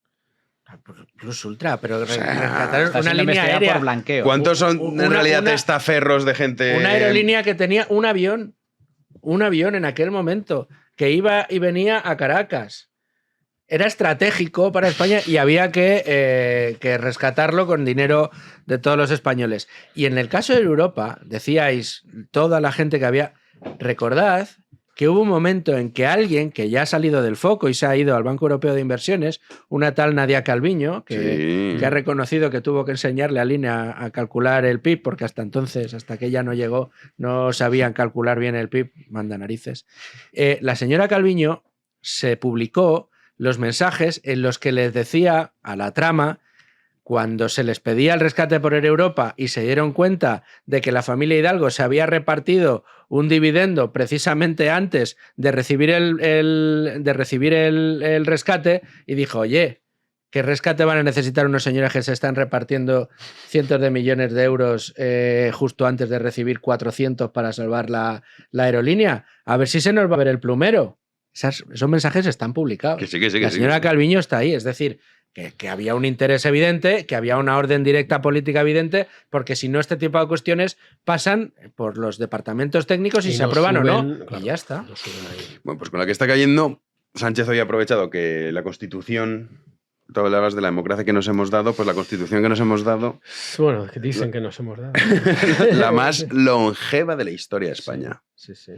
Plus ultra, pero Está rescatar una siendo línea investigada aérea. por blanqueo. ¿Cuántos son en realidad una- testaferros de gente? Una aerolínea que tenía un avión en aquel momento, que iba y venía a Caracas. Era estratégico para España y había que rescatarlo con dinero de todos los españoles. Y en el caso de Europa, decíais, toda la gente que había, recordad que hubo un momento en que alguien que ya ha salido del foco y se ha ido al Banco Europeo de Inversiones, una tal Nadia Calviño, que ha reconocido que tuvo que enseñarle a Línea a calcular el PIB, porque hasta entonces, hasta que ella no llegó, no sabían calcular bien el PIB, manda narices. La señora Calviño se publicó los mensajes en los que les decía a la trama, cuando se les pedía el rescate por Europa y se dieron cuenta de que la familia Hidalgo se había repartido un dividendo precisamente antes de recibir el rescate, y dijo, oye, ¿qué rescate van a necesitar unos señores que se están repartiendo cientos de millones de euros justo antes de recibir 400 para salvar la aerolínea? A ver si se nos va a ver el plumero. Esos mensajes están publicados. Que sí, que sí, la que sí, señora que sí. Calviño está ahí, es decir, que había un interés evidente, que había una orden directa política evidente, porque si no, este tipo de cuestiones pasan por los departamentos técnicos y se no aprueban suben, o no. claro, Y ya está. no suben ahí. Bueno, pues con la que está cayendo, Sánchez hoy ha aprovechado que la Constitución, tú hablabas de la democracia que nos hemos dado, pues la Constitución que nos hemos dado, Bueno, que dicen que nos hemos dado. la más longeva de la historia de España. Sí, sí.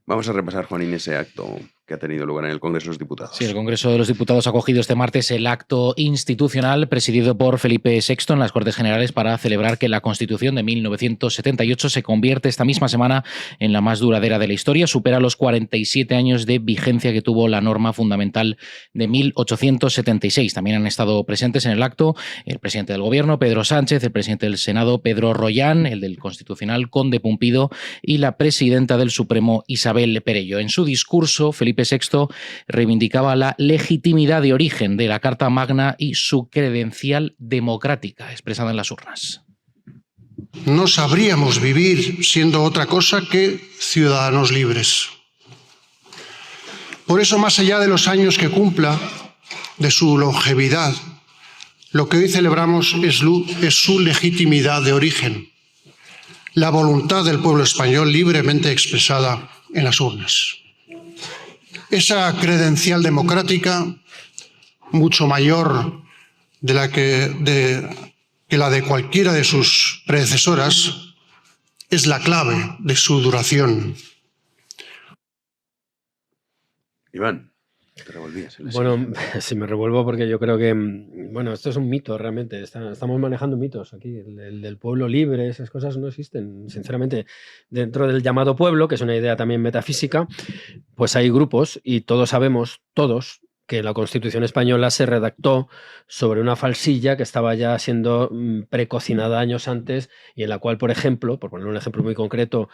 Vamos a repasar, Juanín, ese acto que ha tenido lugar en el Congreso de los Diputados. Sí, el Congreso de los Diputados ha acogido este martes el acto institucional presidido por Felipe VI en las Cortes Generales para celebrar que la Constitución de 1978 se convierte esta misma semana en la más duradera de la historia. Supera los 47 años de vigencia que tuvo la norma fundamental de 1876. También han estado presentes en el acto el presidente del Gobierno, Pedro Sánchez, el presidente del Senado, Pedro Rollán, el del Constitucional, Conde Pumpido, y la presidenta del Supremo, Isabel Perello. En su discurso, Felipe VI reivindicaba la legitimidad de origen de la Carta Magna y su credencial democrática expresada en las urnas. No sabríamos vivir siendo otra cosa que ciudadanos libres. Por eso, más allá de los años que cumpla, de su longevidad, lo que hoy celebramos es su legitimidad de origen, la voluntad del pueblo español libremente expresada en las urnas. Esa credencial democrática, mucho mayor de la que la de cualquiera de sus predecesoras, es la clave de su duración. Iván, te revolvías. Bueno, sí me revuelvo porque yo creo que, bueno, esto es un mito realmente. Estamos manejando mitos aquí. El del pueblo libre, esas cosas no existen. Sinceramente, dentro del llamado pueblo, que es una idea también metafísica, pues hay grupos y todos sabemos, todos, que la Constitución española se redactó sobre una falsilla que estaba ya siendo precocinada años antes y en la cual, por ejemplo, por poner un ejemplo muy concreto,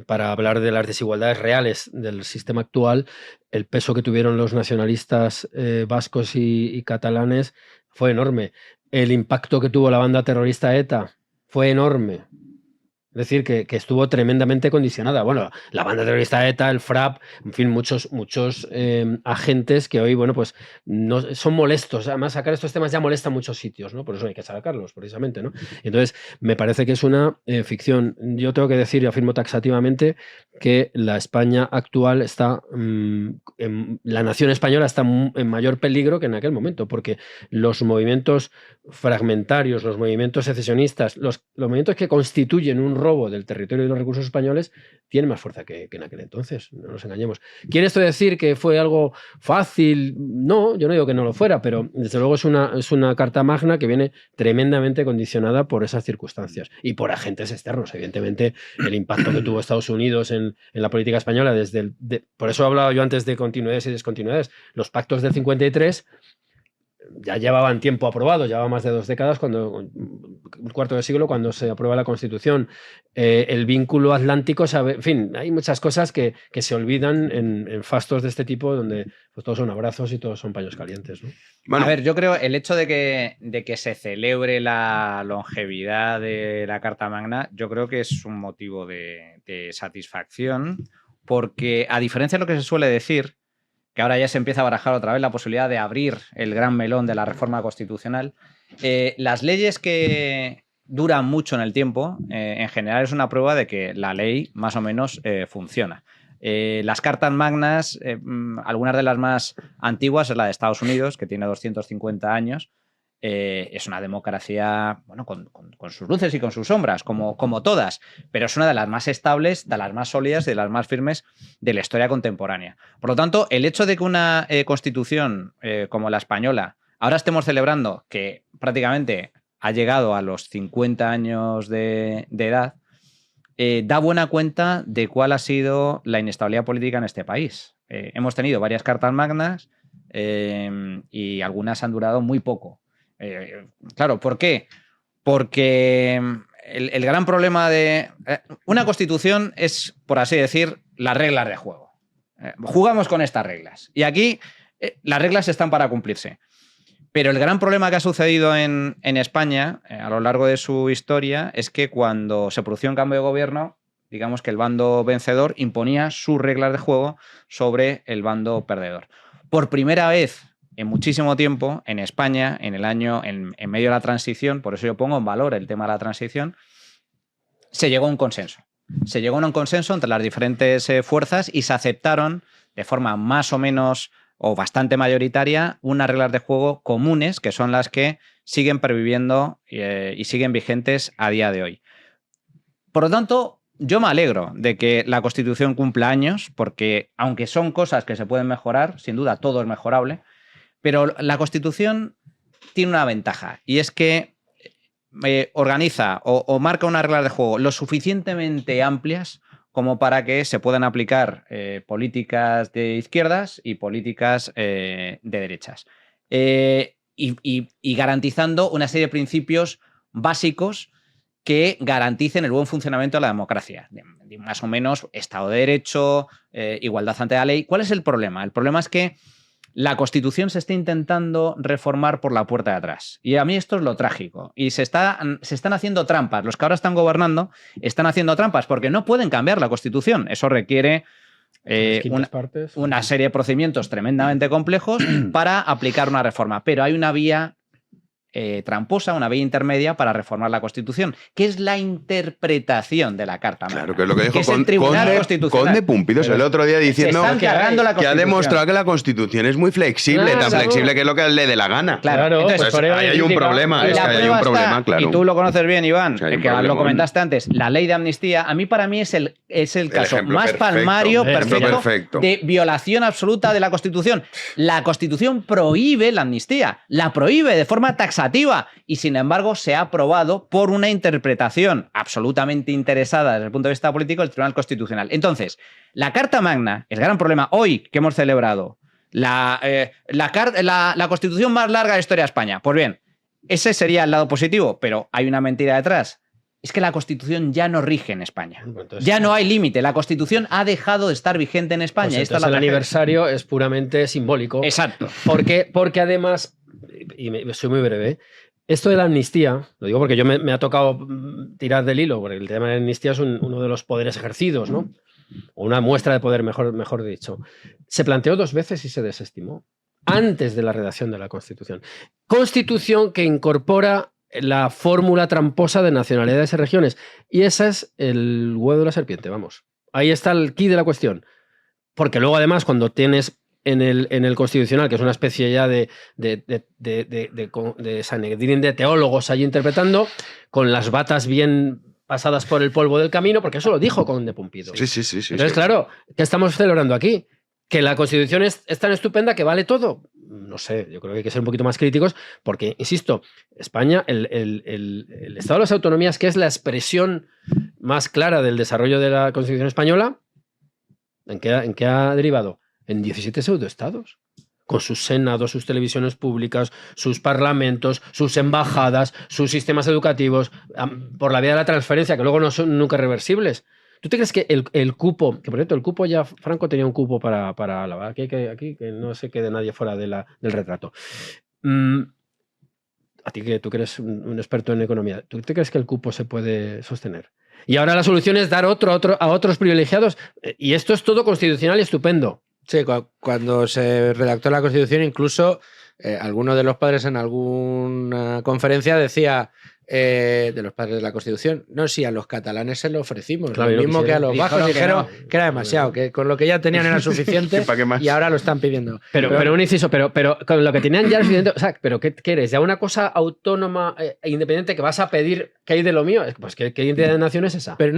para hablar de las desigualdades reales del sistema actual, el peso que tuvieron los nacionalistas vascos y catalanes fue enorme. El impacto que tuvo la banda terrorista ETA fue enorme. Es decir, que estuvo tremendamente condicionada. Bueno, la banda terrorista ETA, el FRAP, en fin, muchos agentes que hoy, bueno, pues no, son molestos. Además, sacar estos temas ya molesta en muchos sitios, ¿no? Por eso hay que sacarlos, precisamente, ¿no? Entonces, me parece que es una ficción. Yo tengo que decir, y afirmo taxativamente, que la España actual está, la nación española está en mayor peligro que en aquel momento, porque los movimientos fragmentarios, los movimientos secesionistas, los movimientos que constituyen un robo del territorio y de los recursos españoles tienen más fuerza que en aquel entonces, no nos engañemos. ¿Quiere esto decir que fue algo fácil? No, yo no digo que no lo fuera, pero desde luego es una carta magna que viene tremendamente condicionada por esas circunstancias y por agentes externos. Evidentemente, el impacto que tuvo Estados Unidos en la política española por eso hablaba yo antes de continuidades y descontinuidades. Los pactos del 53 ya llevaban tiempo aprobado, llevaba más de 2 décadas, un cuarto de siglo, cuando se aprueba la Constitución. El vínculo atlántico, en fin, hay muchas cosas que se olvidan en fastos de este tipo, donde pues, todos son abrazos y todos son paños calientes, ¿no? Bueno. A ver, yo creo el hecho de que se celebre la longevidad de la Carta Magna, yo creo que es un motivo de satisfacción, porque a diferencia de lo que se suele decir, que ahora ya se empieza a barajar otra vez la posibilidad de abrir el gran melón de la reforma constitucional. Las leyes que duran mucho en el tiempo, en general es una prueba de que la ley más o menos funciona. Las cartas magnas, algunas de las más antiguas es la de Estados Unidos, que tiene 250 años. Es una democracia, bueno, con sus luces y con sus sombras, como todas, pero es una de las más estables, de las más sólidas y de las más firmes de la historia contemporánea. Por lo tanto, el hecho de que una constitución como la española ahora estemos celebrando que prácticamente ha llegado a los 50 años de edad, da buena cuenta de cuál ha sido la inestabilidad política en este país. Hemos tenido varias cartas magnas y algunas han durado muy poco. Claro, ¿por qué? Porque el gran problema de una constitución es, por así decir, las reglas de juego. Jugamos con estas reglas y aquí las reglas están para cumplirse. Pero el gran problema que ha sucedido en España a lo largo de su historia es que cuando se produjo un cambio de gobierno, digamos que el bando vencedor imponía sus reglas de juego sobre el bando perdedor. Por primera vez en muchísimo tiempo, en España, en medio de la transición, por eso yo pongo en valor el tema de la transición, se llegó a un consenso. Se llegó a un consenso entre las diferentes fuerzas y se aceptaron de forma más o menos o bastante mayoritaria unas reglas de juego comunes que son las que siguen perviviendo y siguen vigentes a día de hoy. Por lo tanto, yo me alegro de que la Constitución cumpla años, porque aunque son cosas que se pueden mejorar, sin duda todo es mejorable, pero la Constitución tiene una ventaja y es que organiza o marca unas reglas de juego lo suficientemente amplias como para que se puedan aplicar políticas de izquierdas y políticas de derechas. Y garantizando una serie de principios básicos que garanticen el buen funcionamiento de la democracia. Más o menos Estado de Derecho, igualdad ante la ley. ¿Cuál es el problema? El problema es que la Constitución se está intentando reformar por la puerta de atrás. Y a mí esto es lo trágico. Y se están haciendo trampas. Los que ahora están gobernando están haciendo trampas porque no pueden cambiar la Constitución. Eso requiere una serie de procedimientos tremendamente complejos para aplicar una reforma. Pero hay una vía tramposa, una vía intermedia para reformar la Constitución, que es la interpretación de la Carta Magna. Claro, que es lo que dijo es el Tribunal Constitucional. Conde Pumpidos el otro día diciendo que ha demostrado que la Constitución es muy flexible, tan flexible que es lo que le dé la gana. Claro, entonces, pues ahí hay un problema, claro. Y tú lo conoces bien, Iván, que que lo comentaste antes, la ley de amnistía, para mí es el caso más palmario, perfecto, de violación absoluta de la Constitución. La Constitución prohíbe la amnistía, la prohíbe de forma taxativa y sin embargo se ha aprobado por una interpretación absolutamente interesada desde el punto de vista político del Tribunal Constitucional. Entonces, la Carta Magna, el gran problema hoy que hemos celebrado, la Constitución más larga de la historia de España. Pues bien, ese sería el lado positivo, pero hay una mentira detrás. Es que la Constitución ya no rige en España. Entonces, ya no hay límite. La Constitución ha dejado de estar vigente en España. Pues entonces el aniversario es puramente simbólico. Exacto. Porque además, y soy muy breve, esto de la amnistía, lo digo porque yo me ha tocado tirar del hilo, porque el tema de la amnistía es uno de los poderes ejercidos, ¿no? O una muestra de poder, mejor dicho. Se planteó 2 veces y se desestimó antes de la redacción de la Constitución. Constitución que incorpora la fórmula tramposa de nacionalidades y regiones. Y ese es el huevo de la serpiente, vamos. Ahí está el quid de la cuestión. Porque luego, además, cuando tienes en el Constitucional, que es una especie ya de Sanedrín de teólogos allí interpretando, con las batas bien pasadas por el polvo del camino, porque eso lo dijo Conde Pumpido. Sí. Entonces, claro, ¿qué estamos celebrando aquí? ¿Que la Constitución es tan estupenda que vale todo? No sé, yo creo que hay que ser un poquito más críticos porque, insisto, España, el Estado de las Autonomías, que es la expresión más clara del desarrollo de la Constitución española, ¿en qué ha derivado? En 17 pseudoestados, con sus senados, sus televisiones públicas, sus parlamentos, sus embajadas, sus sistemas educativos, por la vía de la transferencia, que luego no son nunca reversibles. ¿Tú te crees que el cupo, que por cierto, el cupo ya, Franco tenía un cupo para Álava, aquí que no se quede nadie fuera del retrato? A ti que tú que eres un experto en economía, ¿tú te crees que el cupo se puede sostener? Y ahora la solución es dar a otros privilegiados, y esto es todo constitucional y estupendo. Sí, cuando se redactó la Constitución, incluso alguno de los padres en alguna conferencia decía, de los padres de la Constitución, no, sí, a los catalanes se lo ofrecimos, Claro, lo mismo que a los vascos, dijeron no. que era demasiado, que con lo que ya tenían era suficiente ¿Para qué más? y ahora lo están pidiendo. Pero un inciso, pero con lo que tenían ya es evidente. O sea, ¿pero qué quieres? ¿Ya una cosa autónoma e independiente que vas a pedir que hay de lo mío? Pues ¿qué identidad de nación es esa? Pero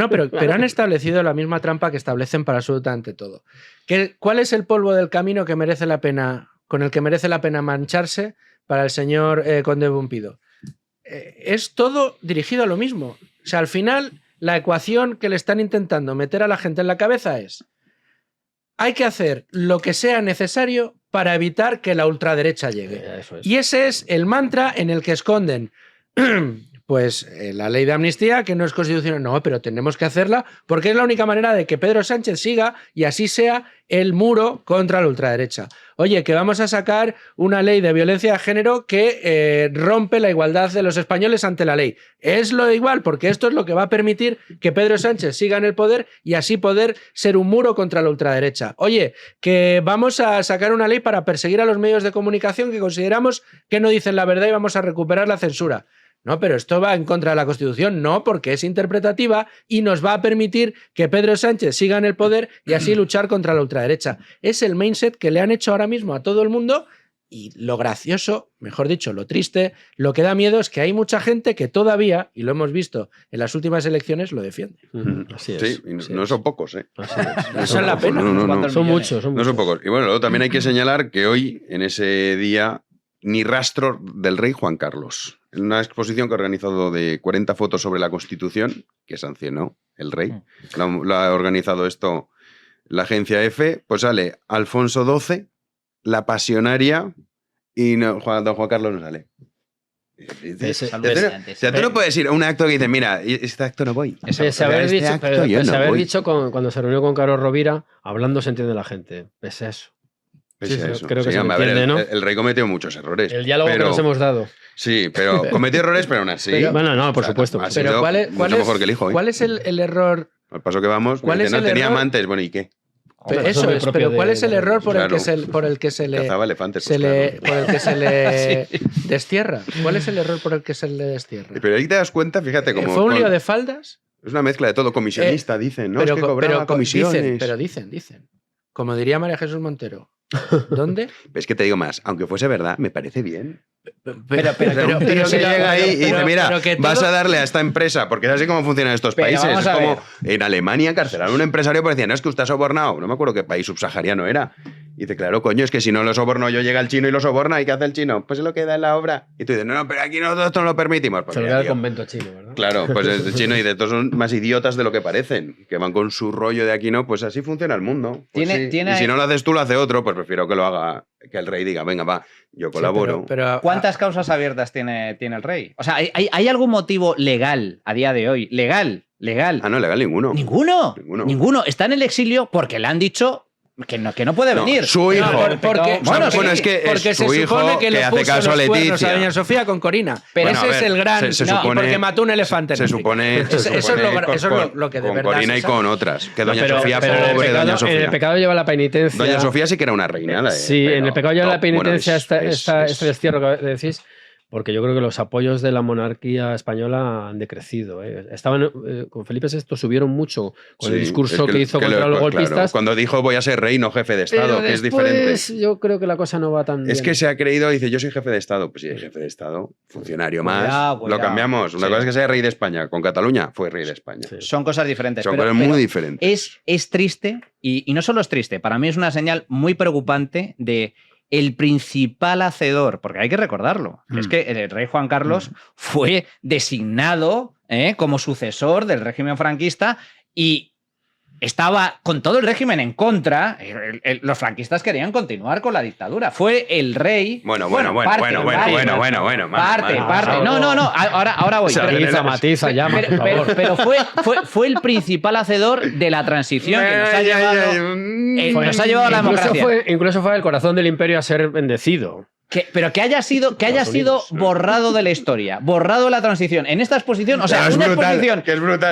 han establecido la misma trampa que establecen para absolutamente todo. ¿Cuál es el polvo del camino que merece la pena, con el que merece la pena mancharse para el señor Conde Bumpido? Es todo dirigido a lo mismo. O sea, al final, la ecuación que le están intentando meter a la gente en la cabeza es: hay que hacer lo que sea necesario para evitar que la ultraderecha llegue. Eso es. Y ese es el mantra en el que esconden pues la ley de amnistía, que no es constitucional. No, pero tenemos que hacerla porque es la única manera de que Pedro Sánchez siga y así sea el muro contra la ultraderecha. Oye, que vamos a sacar una ley de violencia de género que rompe la igualdad de los españoles ante la ley. Es lo igual, porque esto es lo que va a permitir que Pedro Sánchez siga en el poder y así poder ser un muro contra la ultraderecha. Oye, que vamos a sacar una ley para perseguir a los medios de comunicación que consideramos que no dicen la verdad y vamos a recuperar la censura. No, pero esto va en contra de la Constitución. No, porque es interpretativa y nos va a permitir que Pedro Sánchez siga en el poder y así luchar contra la ultraderecha. Es el mindset que le han hecho ahora mismo a todo el mundo y lo gracioso, mejor dicho, lo triste, lo que da miedo es que hay mucha gente que todavía, y lo hemos visto en las últimas elecciones, lo defiende. Así es. Sí, y no son pocos, ¿eh? Eso es la pena. No. Son muchos. No son pocos. Y bueno, luego también hay que señalar que hoy, en ese día, ni rastro del rey Juan Carlos. En una exposición que ha organizado de 40 fotos sobre la Constitución, que sancionó el rey, lo ha organizado esto la agencia EFE, pues sale Alfonso XII, la pasionaria, y no, don Juan Carlos no sale. O sea, tú no puedes ir a un acto que dices, mira, este acto no voy. Pese a haber dicho cuando se reunió con Carlos Rovira, hablando se entiende la gente. Pese a eso. Creo que se entiende, ¿no? El rey cometió muchos errores. El diálogo que nos hemos dado. Sí, pero cometió errores, pero aún así. Bueno, no, por supuesto. Pero mejor que el hijo. ¿Cuál es el error? Al paso que vamos, no tenía amantes, bueno, ¿y qué? Pero eso es, pero ¿cuál es el error por el que se le destierra? ¿Cuál es el error por el que se le destierra? Pero ahí te das cuenta, fíjate, como ¿fue un lío de faldas? Es una mezcla de todo, comisionista, dicen, ¿no? Pero, es que cobraba comisiones. Dicen. Como diría María Jesús Montero. ¿Dónde? Es que te digo más, aunque fuese verdad, me parece bien. Pero que llega ahí y dice, mira, vas a darle a esta empresa, porque es así como funcionan estos países. Es como en Alemania encarcelaron a un empresario por decir, no, es que usted ha sobornado. No me acuerdo qué país subsahariano era. Y dice, claro, coño, es que si no lo soborno yo, llega el chino y lo soborna. ¿Y qué hace el chino? Pues es lo que da en la obra. Y tú dices, no, pero aquí nosotros no lo permitimos. Pues se lo da el convento chino, ¿verdad? Claro, pues el chino y de todos son más idiotas de lo que parecen, que van con su rollo de aquí, no, pues así funciona el mundo. Pues y si no lo haces tú, lo hace otro, pues prefiero que lo haga, que el rey diga, venga, va, yo colaboro. Sí, pero ¿cuántas causas abiertas tiene el rey? O sea, ¿hay algún motivo legal a día de hoy? Legal. Ah, no, legal ninguno. ¿Ninguno? Está en el exilio porque le han dicho que no puede venir. Su hijo. Es que se supone que le hace puso caso a los cuernos Leticia. a Doña Sofía con Corina. Pero ese es el gran... Se supone, porque mató un elefante. Se supone eso es lo que de verdad... Con Corina y con otras. Que Doña Sofía, pobre Doña Sofía. En el pecado lleva la penitencia... Doña Sofía sí que era una reina. Sí, en el pecado lleva la penitencia este destierro que decís. Porque yo creo que los apoyos de la monarquía española han decrecido. Estaban con Felipe VI subieron mucho con el discurso que hizo contra los golpistas. Claro, cuando dijo voy a ser rey, no jefe de Estado, que es diferente. Yo creo que la cosa no va tan bien. Es que se ha creído, dice yo soy jefe de Estado. Pues sí, jefe de Estado, funcionario más. Lo cambiamos. Una cosa es que sea rey de España. Con Cataluña fue rey de España. Sí. Son cosas diferentes. Son cosas muy diferentes. Es triste, y no solo es triste, para mí es una señal muy preocupante de el principal hacedor, porque hay que recordarlo, es que el rey Juan Carlos fue designado como sucesor del régimen franquista y estaba con todo el régimen en contra. Los franquistas querían continuar con la dictadura. Fue el rey... Bueno. Parte. No. Ahora voy. Matiza, llama. Pero fue el principal hacedor de la transición que nos ha llevado a la democracia. Incluso fue el corazón del imperio a ser bendecido. Pero que haya sido borrado de la historia, borrado de la transición. En esta exposición, o sea,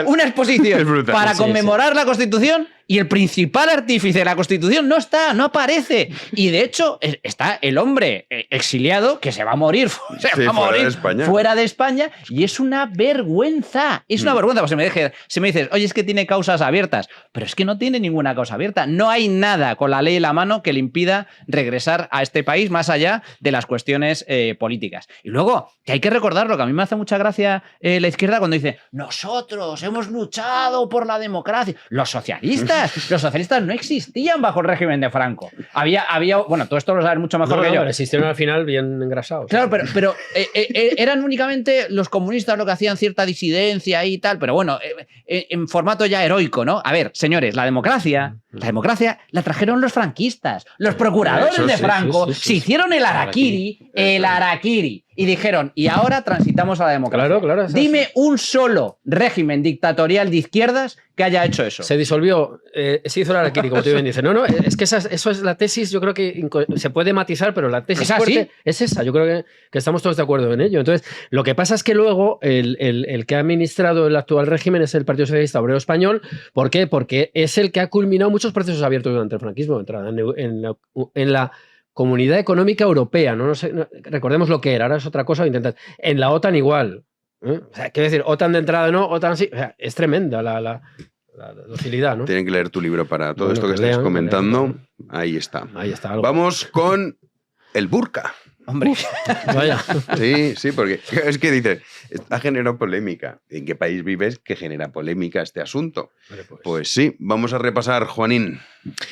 una exposición para conmemorar la Constitución Y el principal artífice de la Constitución no está, no aparece. Y de hecho está el hombre exiliado que se va a morir, fuera de España, y es una vergüenza. Es una vergüenza. Pues si me dices, oye, es que tiene causas abiertas, pero es que no tiene ninguna causa abierta. No hay nada con la ley en la mano que le impida regresar a este país más allá de las cuestiones políticas. Y luego, que hay que recordar lo que a mí me hace mucha gracia la izquierda cuando dice, nosotros hemos luchado por la democracia. Los socialistas no existían bajo el régimen de Franco. Había bueno, todo esto lo sabes mucho mejor que yo. Pero existieron al final bien engrasados. Claro, pero eran únicamente los comunistas lo que hacían cierta disidencia y tal, pero bueno, en formato ya heroico, ¿no? A ver, señores, la democracia la trajeron los franquistas, los procuradores de Franco, se hicieron el harakiri, y dijeron, y ahora transitamos a la democracia. Claro, dime un solo régimen dictatorial de izquierdas que haya hecho eso. Se disolvió, se hizo el harakiri, como tú bien dices. No, es que eso es la tesis, yo creo que se puede matizar, pero la tesis fuerte es esa. Yo creo que estamos todos de acuerdo en ello. Entonces, lo que pasa es que luego el que ha administrado el actual régimen es el Partido Socialista Obrero Español. ¿Por qué? Porque es el que ha culminado muchos procesos abiertos durante el franquismo, en la Comunidad Económica Europea, no sé, recordemos lo que era, ahora es otra cosa, en la OTAN igual. O sea, quiero decir, OTAN de entrada no, OTAN sí. O sea, es tremenda la docilidad, ¿no? Tienen que leer tu libro para todo esto que estás comentando. Ahí está. Vamos con el burka. Hombre, vaya. Sí, porque es que dice, ha generado polémica. ¿En qué país vives que genera polémica este asunto? Pues sí, vamos a repasar, Juanín.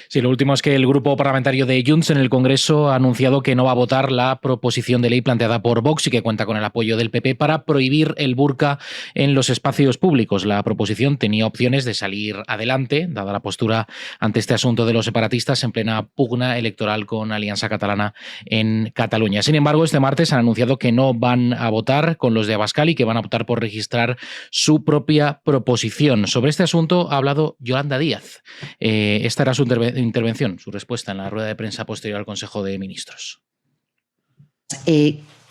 Sí, lo último es que el grupo parlamentario de Junts en el Congreso ha anunciado que no va a votar la proposición de ley planteada por Vox y que cuenta con el apoyo del PP para prohibir el burka en los espacios públicos. La proposición tenía opciones de salir adelante, dada la postura ante este asunto de los separatistas en plena pugna electoral con Alianza Catalana en Cataluña. Sin embargo, este martes han anunciado que no van a votar con los de Abascal y que van a optar por registrar su propia proposición. Sobre este asunto ha hablado Yolanda Díaz. Esta era su intervención, su respuesta en la rueda de prensa posterior al Consejo de Ministros.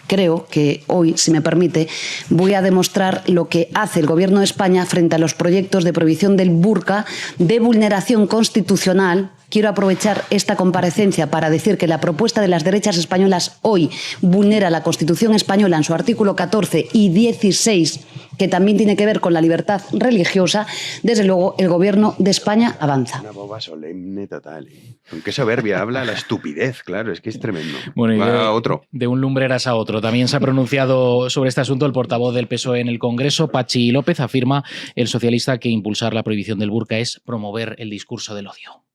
Creo que hoy, si me permite, voy a demostrar lo que hace el Gobierno de España frente a los proyectos de prohibición del burka, de vulneración constitucional. Quiero aprovechar esta comparecencia para decir que la propuesta de las derechas españolas hoy vulnera la Constitución española en su artículo 14 y 16, que también tiene que ver con la libertad religiosa. Desde luego, el Gobierno de España avanza. Una boba solemne total. Con qué soberbia habla la estupidez, claro, es que es tremendo. Bueno, y otro. De un lumbreras a otro. También se ha pronunciado sobre este asunto el portavoz del PSOE en el Congreso, Pachi López. Afirma el socialista que impulsar la prohibición del burka es promover el discurso del odio.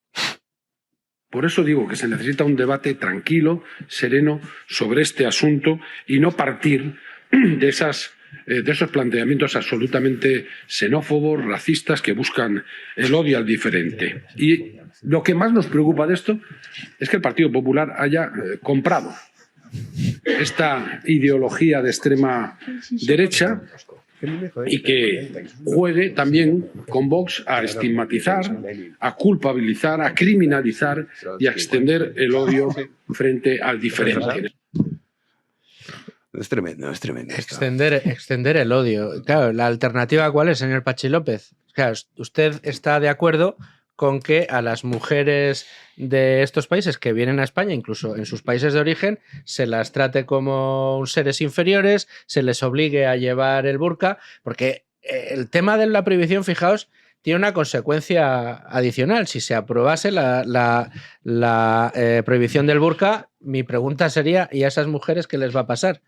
Por eso digo que se necesita un debate tranquilo, sereno, sobre este asunto y no partir de esos planteamientos absolutamente xenófobos, racistas, que buscan el odio al diferente. Y lo que más nos preocupa de esto es que el Partido Popular haya comprado esta ideología de extrema derecha y que juegue también con Vox a estigmatizar, a culpabilizar, a criminalizar y a extender el odio frente al diferente. Es tremendo, es tremendo. Extender el odio. Claro, ¿la alternativa cuál es, señor Pachi López? Claro, usted está de acuerdo con que a las mujeres de estos países que vienen a España, incluso en sus países de origen, se las trate como seres inferiores, se les obligue a llevar el burka, porque el tema de la prohibición, fijaos, tiene una consecuencia adicional. Si se aprobase la prohibición del burka, mi pregunta sería, ¿y a esas mujeres qué les va a pasar?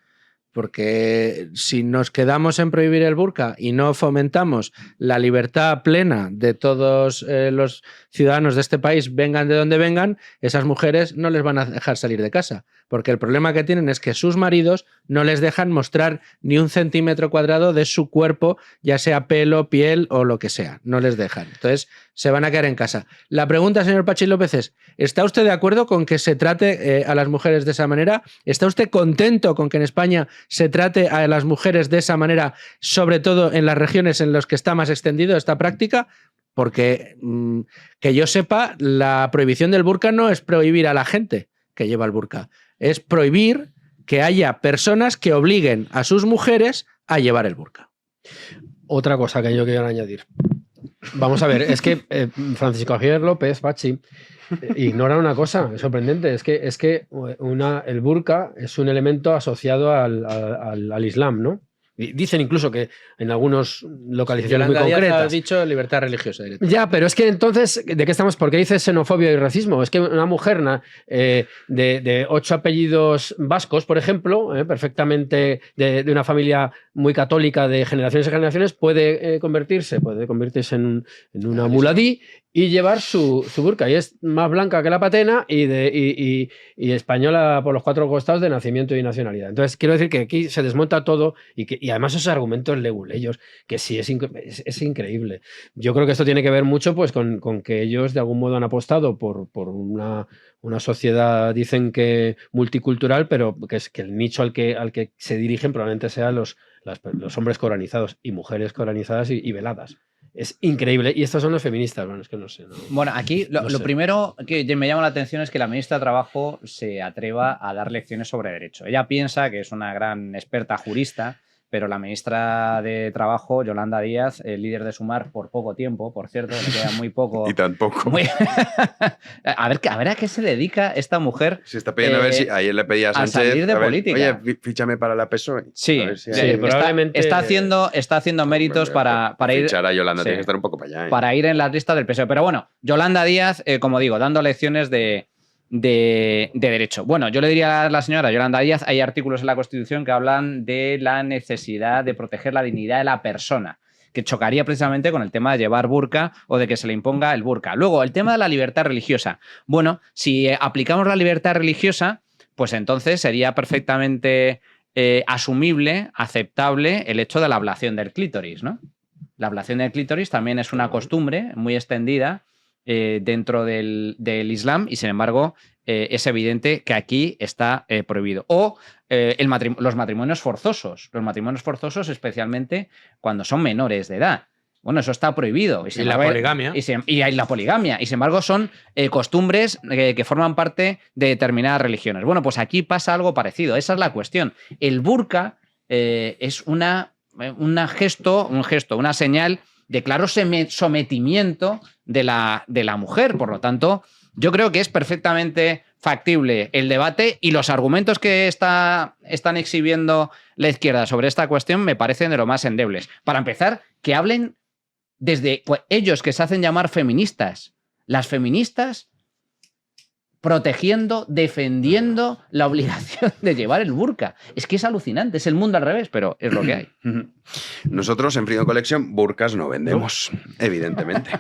Porque si nos quedamos en prohibir el burka y no fomentamos la libertad plena de todos los ciudadanos de este país, vengan de donde vengan, esas mujeres no les van a dejar salir de casa. Porque el problema que tienen es que sus maridos no les dejan mostrar ni 1 centímetro cuadrado de su cuerpo, ya sea pelo, piel o lo que sea. No les dejan. Entonces se van a quedar en casa. La pregunta, señor Pachi López, es, ¿está usted de acuerdo con que se trate a las mujeres de esa manera? ¿Está usted contento con que en España se trate a las mujeres de esa manera, sobre todo en las regiones en las que está más extendido esta práctica? Porque, que yo sepa, la prohibición del burka no es prohibir a la gente que lleva el burka, es prohibir que haya personas que obliguen a sus mujeres a llevar el burka. Otra cosa que yo quiero añadir. Vamos a ver, es que Francisco Javier López, Pachi, ignora una cosa sorprendente, es que el burka es un elemento asociado al Islam, ¿no? Dicen incluso que en algunas localizaciones Yolanda muy Díaz concretas. ha dicho libertad religiosa. Ya, pero es que entonces, ¿de qué estamos? ¿Por qué dices xenofobia y racismo? Es que una mujer de 8 apellidos vascos, por ejemplo, perfectamente de una familia muy católica de generaciones y generaciones, puede convertirse en una muladí y llevar su burka. Y es más blanca que la patena y española por los 4 costados de nacimiento y nacionalidad. Entonces, quiero decir que aquí se desmonta todo y además esos argumentos leguleyos, que sí es increíble. Yo creo que esto tiene que ver mucho pues, con que ellos de algún modo han apostado por una sociedad, dicen que multicultural, pero que es que el nicho al que se dirigen probablemente sean los hombres coranizados y mujeres coranizadas y veladas. Es increíble. Y estos son los feministas. Bueno, es que no sé. Bueno, aquí lo primero que me llama la atención es que la ministra de Trabajo se atreva a dar lecciones sobre derecho. Ella piensa que es una gran experta jurista, pero la ministra de Trabajo, Yolanda Díaz, líder de Sumar por poco tiempo, por cierto, le queda muy poco. Y tampoco. A ver a qué se dedica esta mujer. Se está pidiendo a ver si ayer le pedía a Sánchez. A salir de política. Oye, fíchame para la PSOE. Sí, probablemente está haciendo méritos para ir. Fichar a Yolanda tiene que estar un poco para allá. Para ir en la lista del PSOE. Pero bueno, Yolanda Díaz, como digo, dando lecciones de derecho. Bueno, yo le diría a la señora Yolanda Díaz, hay artículos en la Constitución que hablan de la necesidad de proteger la dignidad de la persona, que chocaría precisamente con el tema de llevar burka o de que se le imponga el burka. Luego, el tema de la libertad religiosa. Bueno, si aplicamos la libertad religiosa, pues entonces sería perfectamente asumible, aceptable el hecho de la ablación del clítoris, ¿no? La ablación del clítoris también es una costumbre muy extendida dentro del Islam y, sin embargo, es evidente que aquí está prohibido. O los matrimonios forzosos. Los matrimonios forzosos, especialmente cuando son menores de edad. Bueno, eso está prohibido. Y la poligamia. Y hay la poligamia. Y, sin embargo, son costumbres que forman parte de determinadas religiones. Bueno, pues aquí pasa algo parecido. Esa es la cuestión. El burka es un gesto, una señal de claro sometimiento de la mujer. Por lo tanto, yo creo que es perfectamente factible el debate y los argumentos que están exhibiendo la izquierda sobre esta cuestión me parecen de lo más endebles. Para empezar, que hablen desde ellos que se hacen llamar feministas, las feministas protegiendo, defendiendo la obligación de llevar el burka. Es que es alucinante, es el mundo al revés, pero es lo que hay. Nosotros en Freedom Collection burkas no vendemos, evidentemente.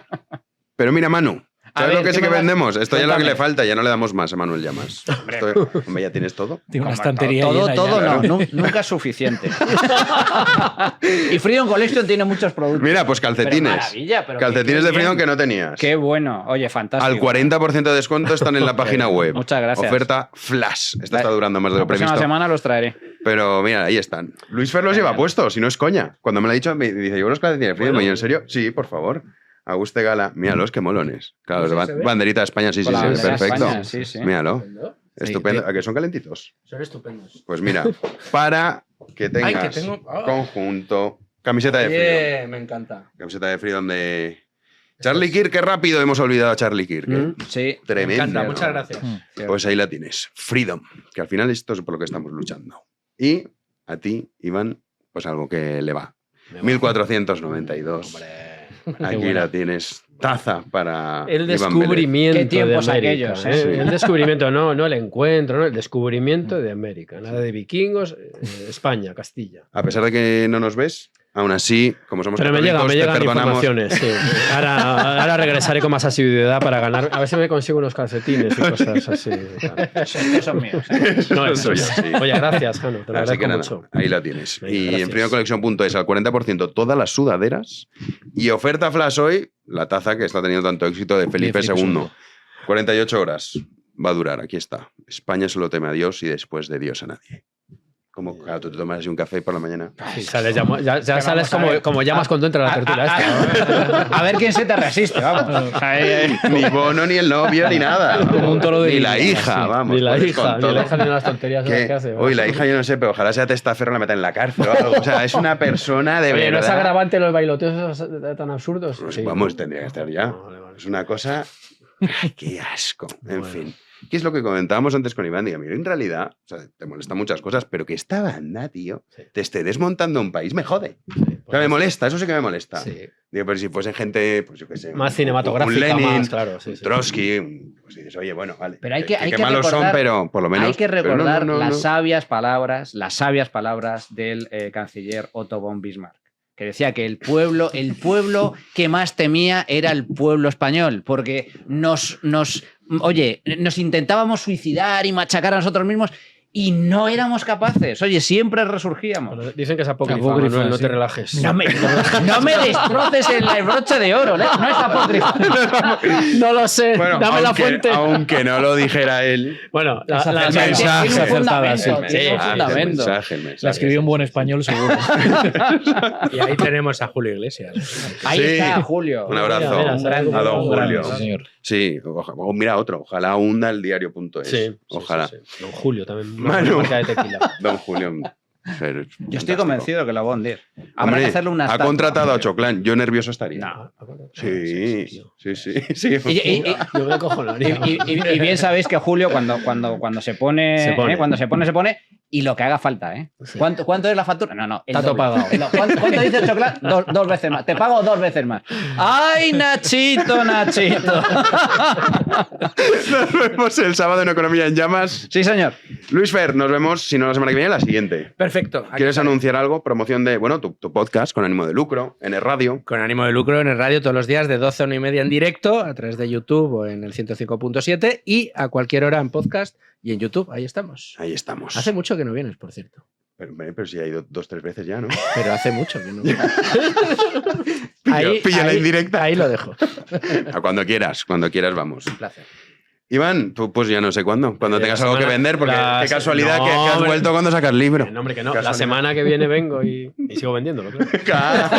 Pero mira, Manu, ¿sabes lo que sí que vendemos? Esto ya es lo que le falta, ya no le damos más a Manuel Llamas. Hombre, ¿ya tienes todo? Tiene una estantería todo no, nunca es suficiente. Y Freedom Collection tiene muchos productos. Mira, pues calcetines. Pero maravilla, pero calcetines de Freedom que no tenías. Qué bueno, oye, fantástico. Al 40% de descuento están en la página web. Muchas gracias. Oferta flash. Esta está durando más de lo previsto. La próxima semana los traeré. Pero mira, ahí están. Luis Fer los lleva puestos, si no es coña. Cuando me lo ha dicho, me dice, ¿llevo los calcetines de Freedom? Bueno. ¿Y en serio? Sí, por favor. Auguste Gala, míralos, qué molones. Claro, banderita de España, sí, perfecto. España, sí. Míralo. Estupendo. ¿A qué son calentitos? Son estupendos. Pues mira, para que tengas conjunto, camiseta de Freedom. Me encanta. Camiseta de Freedom de Charlie Kirk, qué rápido hemos olvidado a Charlie Kirk. Sí, tremendo. Me encanta, muchas gracias. Pues ahí la tienes, Freedom, que al final esto es por lo que estamos luchando. Y a ti, Iván, pues algo que le va. 1492. Hombre. Aquí la tienes. Taza para el descubrimiento. ¿Qué tiempos de América, aquellos? Sí. El descubrimiento, no el encuentro, el descubrimiento de América. Nada de vikingos, España, Castilla. A pesar de que no nos ves, aún así, como somos pero católicos, me llegan te perdonamos. Informaciones. Sí. Ahora regresaré con más asiduidad para ganar. A ver si me consigo unos calcetines y cosas así. Estos son míos. No, eso es. Sí. Oye, gracias, Jano. Te lo agradezco mucho. Ahí la tienes. Venga, y gracias. en freedomcollection.es al 40% todas las sudaderas. Y oferta flash hoy, la taza que está teniendo tanto éxito de Felipe II. 48 horas va a durar. Aquí está. España solo teme a Dios y después de Dios a nadie. Como, claro, tú te tomas así un café por la mañana. Sí, sales ya sales como llamas cuando entra la tertulia esta. A ver quién se te resiste, vamos. Ni Bono, ni el novio, ni nada. Como un toro de ni la Lidia, hija, sí. vamos. Ni la pues, hija, con todo. ni las tonterías que hace. Uy, la hija yo no sé, pero ojalá sea testaferro y la meta en la cárcel o algo. O sea, es una persona de Oye, verdad. ¿no es agravante los bailoteos tan absurdos? Pues Sí. vamos, tendría que estar ya. Vale. Es una cosa... Ay, qué asco. En fin. ¿Qué es lo que comentábamos antes con Iván? Digo, mira, en realidad, o sea, te molestan muchas cosas, pero que esta banda, tío, te esté desmontando un país, me jode. O sea, me molesta, eso sí que me molesta. Sí. Digo, pero si fuesen gente, pues yo qué sé. Más cinematográfica, un Lenin, más, claro. Sí, un sí. Trotsky, pues dices, oye, bueno, vale. Pero hay que que malos recordar, son, pero por lo menos... Hay que pero recordar no. las sabias palabras del canciller Otto von Bismarck, que decía que el pueblo que más temía era el pueblo español, porque nos intentábamos suicidar y machacar a nosotros mismos y no éramos capaces. Oye, siempre resurgíamos. Bueno, dicen que es apócrifa, Manuel, no te relajes. No me destroces el broche de oro, ¿eh? No es apócrifa. No lo sé, Bueno, dame la fuente. Aunque no lo dijera él. Bueno, el mensaje tiene un acertada, sí. fundamento, tiene un fundamento. El mensaje. La escribió en buen español, seguro. Y ahí tenemos a Julio Iglesias. Ahí Sí. está Julio. Un abrazo Mira, a don Julio. Sí, señor. Sí, mira otro. Ojalá hunda el diario.es. Sí, Ojalá. sí. Don Julio también. Manu. Marca de tequila. Don Julio. Yo estoy convencido que lo va a hundir. Habrá Hombre, que hacerle una ha estatua. contratado a Choclán. Yo nervioso estaría. No. Sí. Yo me acojonaría. Y bien sabéis que Julio, cuando se pone, Se pone. cuando se pone, y lo que haga falta, ¿eh? Sí. ¿Cuánto es la factura? No. el Está todo doble. pagado. ¿Cuánto dice el chocolate? Dos veces más. Te pago 2 veces más. ¡Ay, Nachito! Nos vemos el sábado en Economía en Llamas. Sí, señor. Luis Fer, nos vemos, si no la semana que viene, la siguiente. Perfecto. ¿Quieres anunciar algo? Promoción de, bueno, tu podcast con ánimo de lucro, en el radio. Con ánimo de lucro en el radio todos los días de 12 a 1:30 en directo, a través de YouTube o en el 105.7 y a cualquier hora en podcast y en YouTube. Ahí estamos. Ahí estamos. Hace mucho que no vienes, por cierto. Pero si ha ido 2-3 veces ya, ¿no? Pero hace mucho que no. Pillo la indirecta. Ahí lo dejo. Cuando quieras vamos. Un placer. Iván, tú pues ya no sé cuándo. Cuando tengas algo que vender, porque qué casualidad no, que has hombre. vuelto cuando sacas libro. No, hombre, que no. Casualidad. La semana que viene vengo y sigo vendiéndolo, claro.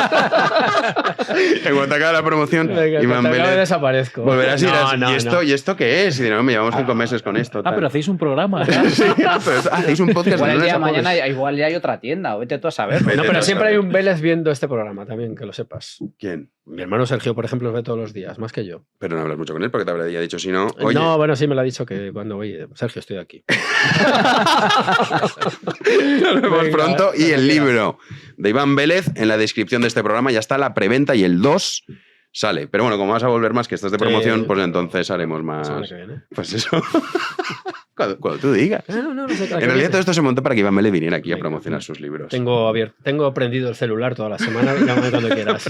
En cuanto acabe la promoción, Venga, Iván cuando acabe Vélez desaparezco. volverás a ir No, así. no, ¿Y esto, no. ¿Y esto qué es? Y dirán, me llevamos 5 meses con esto. Ah, pero hacéis un programa. ¿no? Sí, pero hacéis un podcast. Igual de el día de lunes a mañana jueves. igual ya hay otra tienda, o vete tú a saber. Vete No, tú pero a siempre saber. hay un Vélez viendo este programa también, que lo sepas. ¿Quién? Mi hermano Sergio, por ejemplo, lo ve todos los días, más que yo. Pero no hablas mucho con él porque te habría dicho si no. Oye, No, bueno, sí me lo ha dicho que cuando voy, Sergio, estoy aquí. nos vemos Venga, pronto. Y el libro de Iván Vélez, en la descripción de este programa ya está la preventa y el 2 sale. Pero bueno, como vas a volver más que estás de promoción, pues entonces haremos más. Semana que viene. Pues eso. cuando tú digas. No sé. En realidad todo esto se montó para que Iván Vélez viniera aquí a promocionar sus libros. Tengo prendido el celular toda la semana, llámame cuando quieras.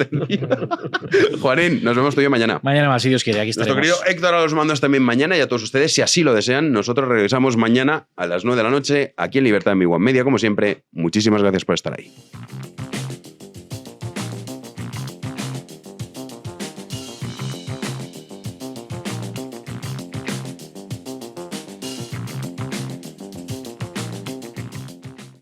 Juanín, nos vemos tú y yo mañana. Mañana más, si Dios quiere, aquí Nuestro estaremos. querido Héctor a los mandos también mañana y a todos ustedes, si así lo desean, nosotros regresamos mañana a las 9 de la noche aquí en Libertad en mi One Media. Como siempre, muchísimas gracias por estar ahí.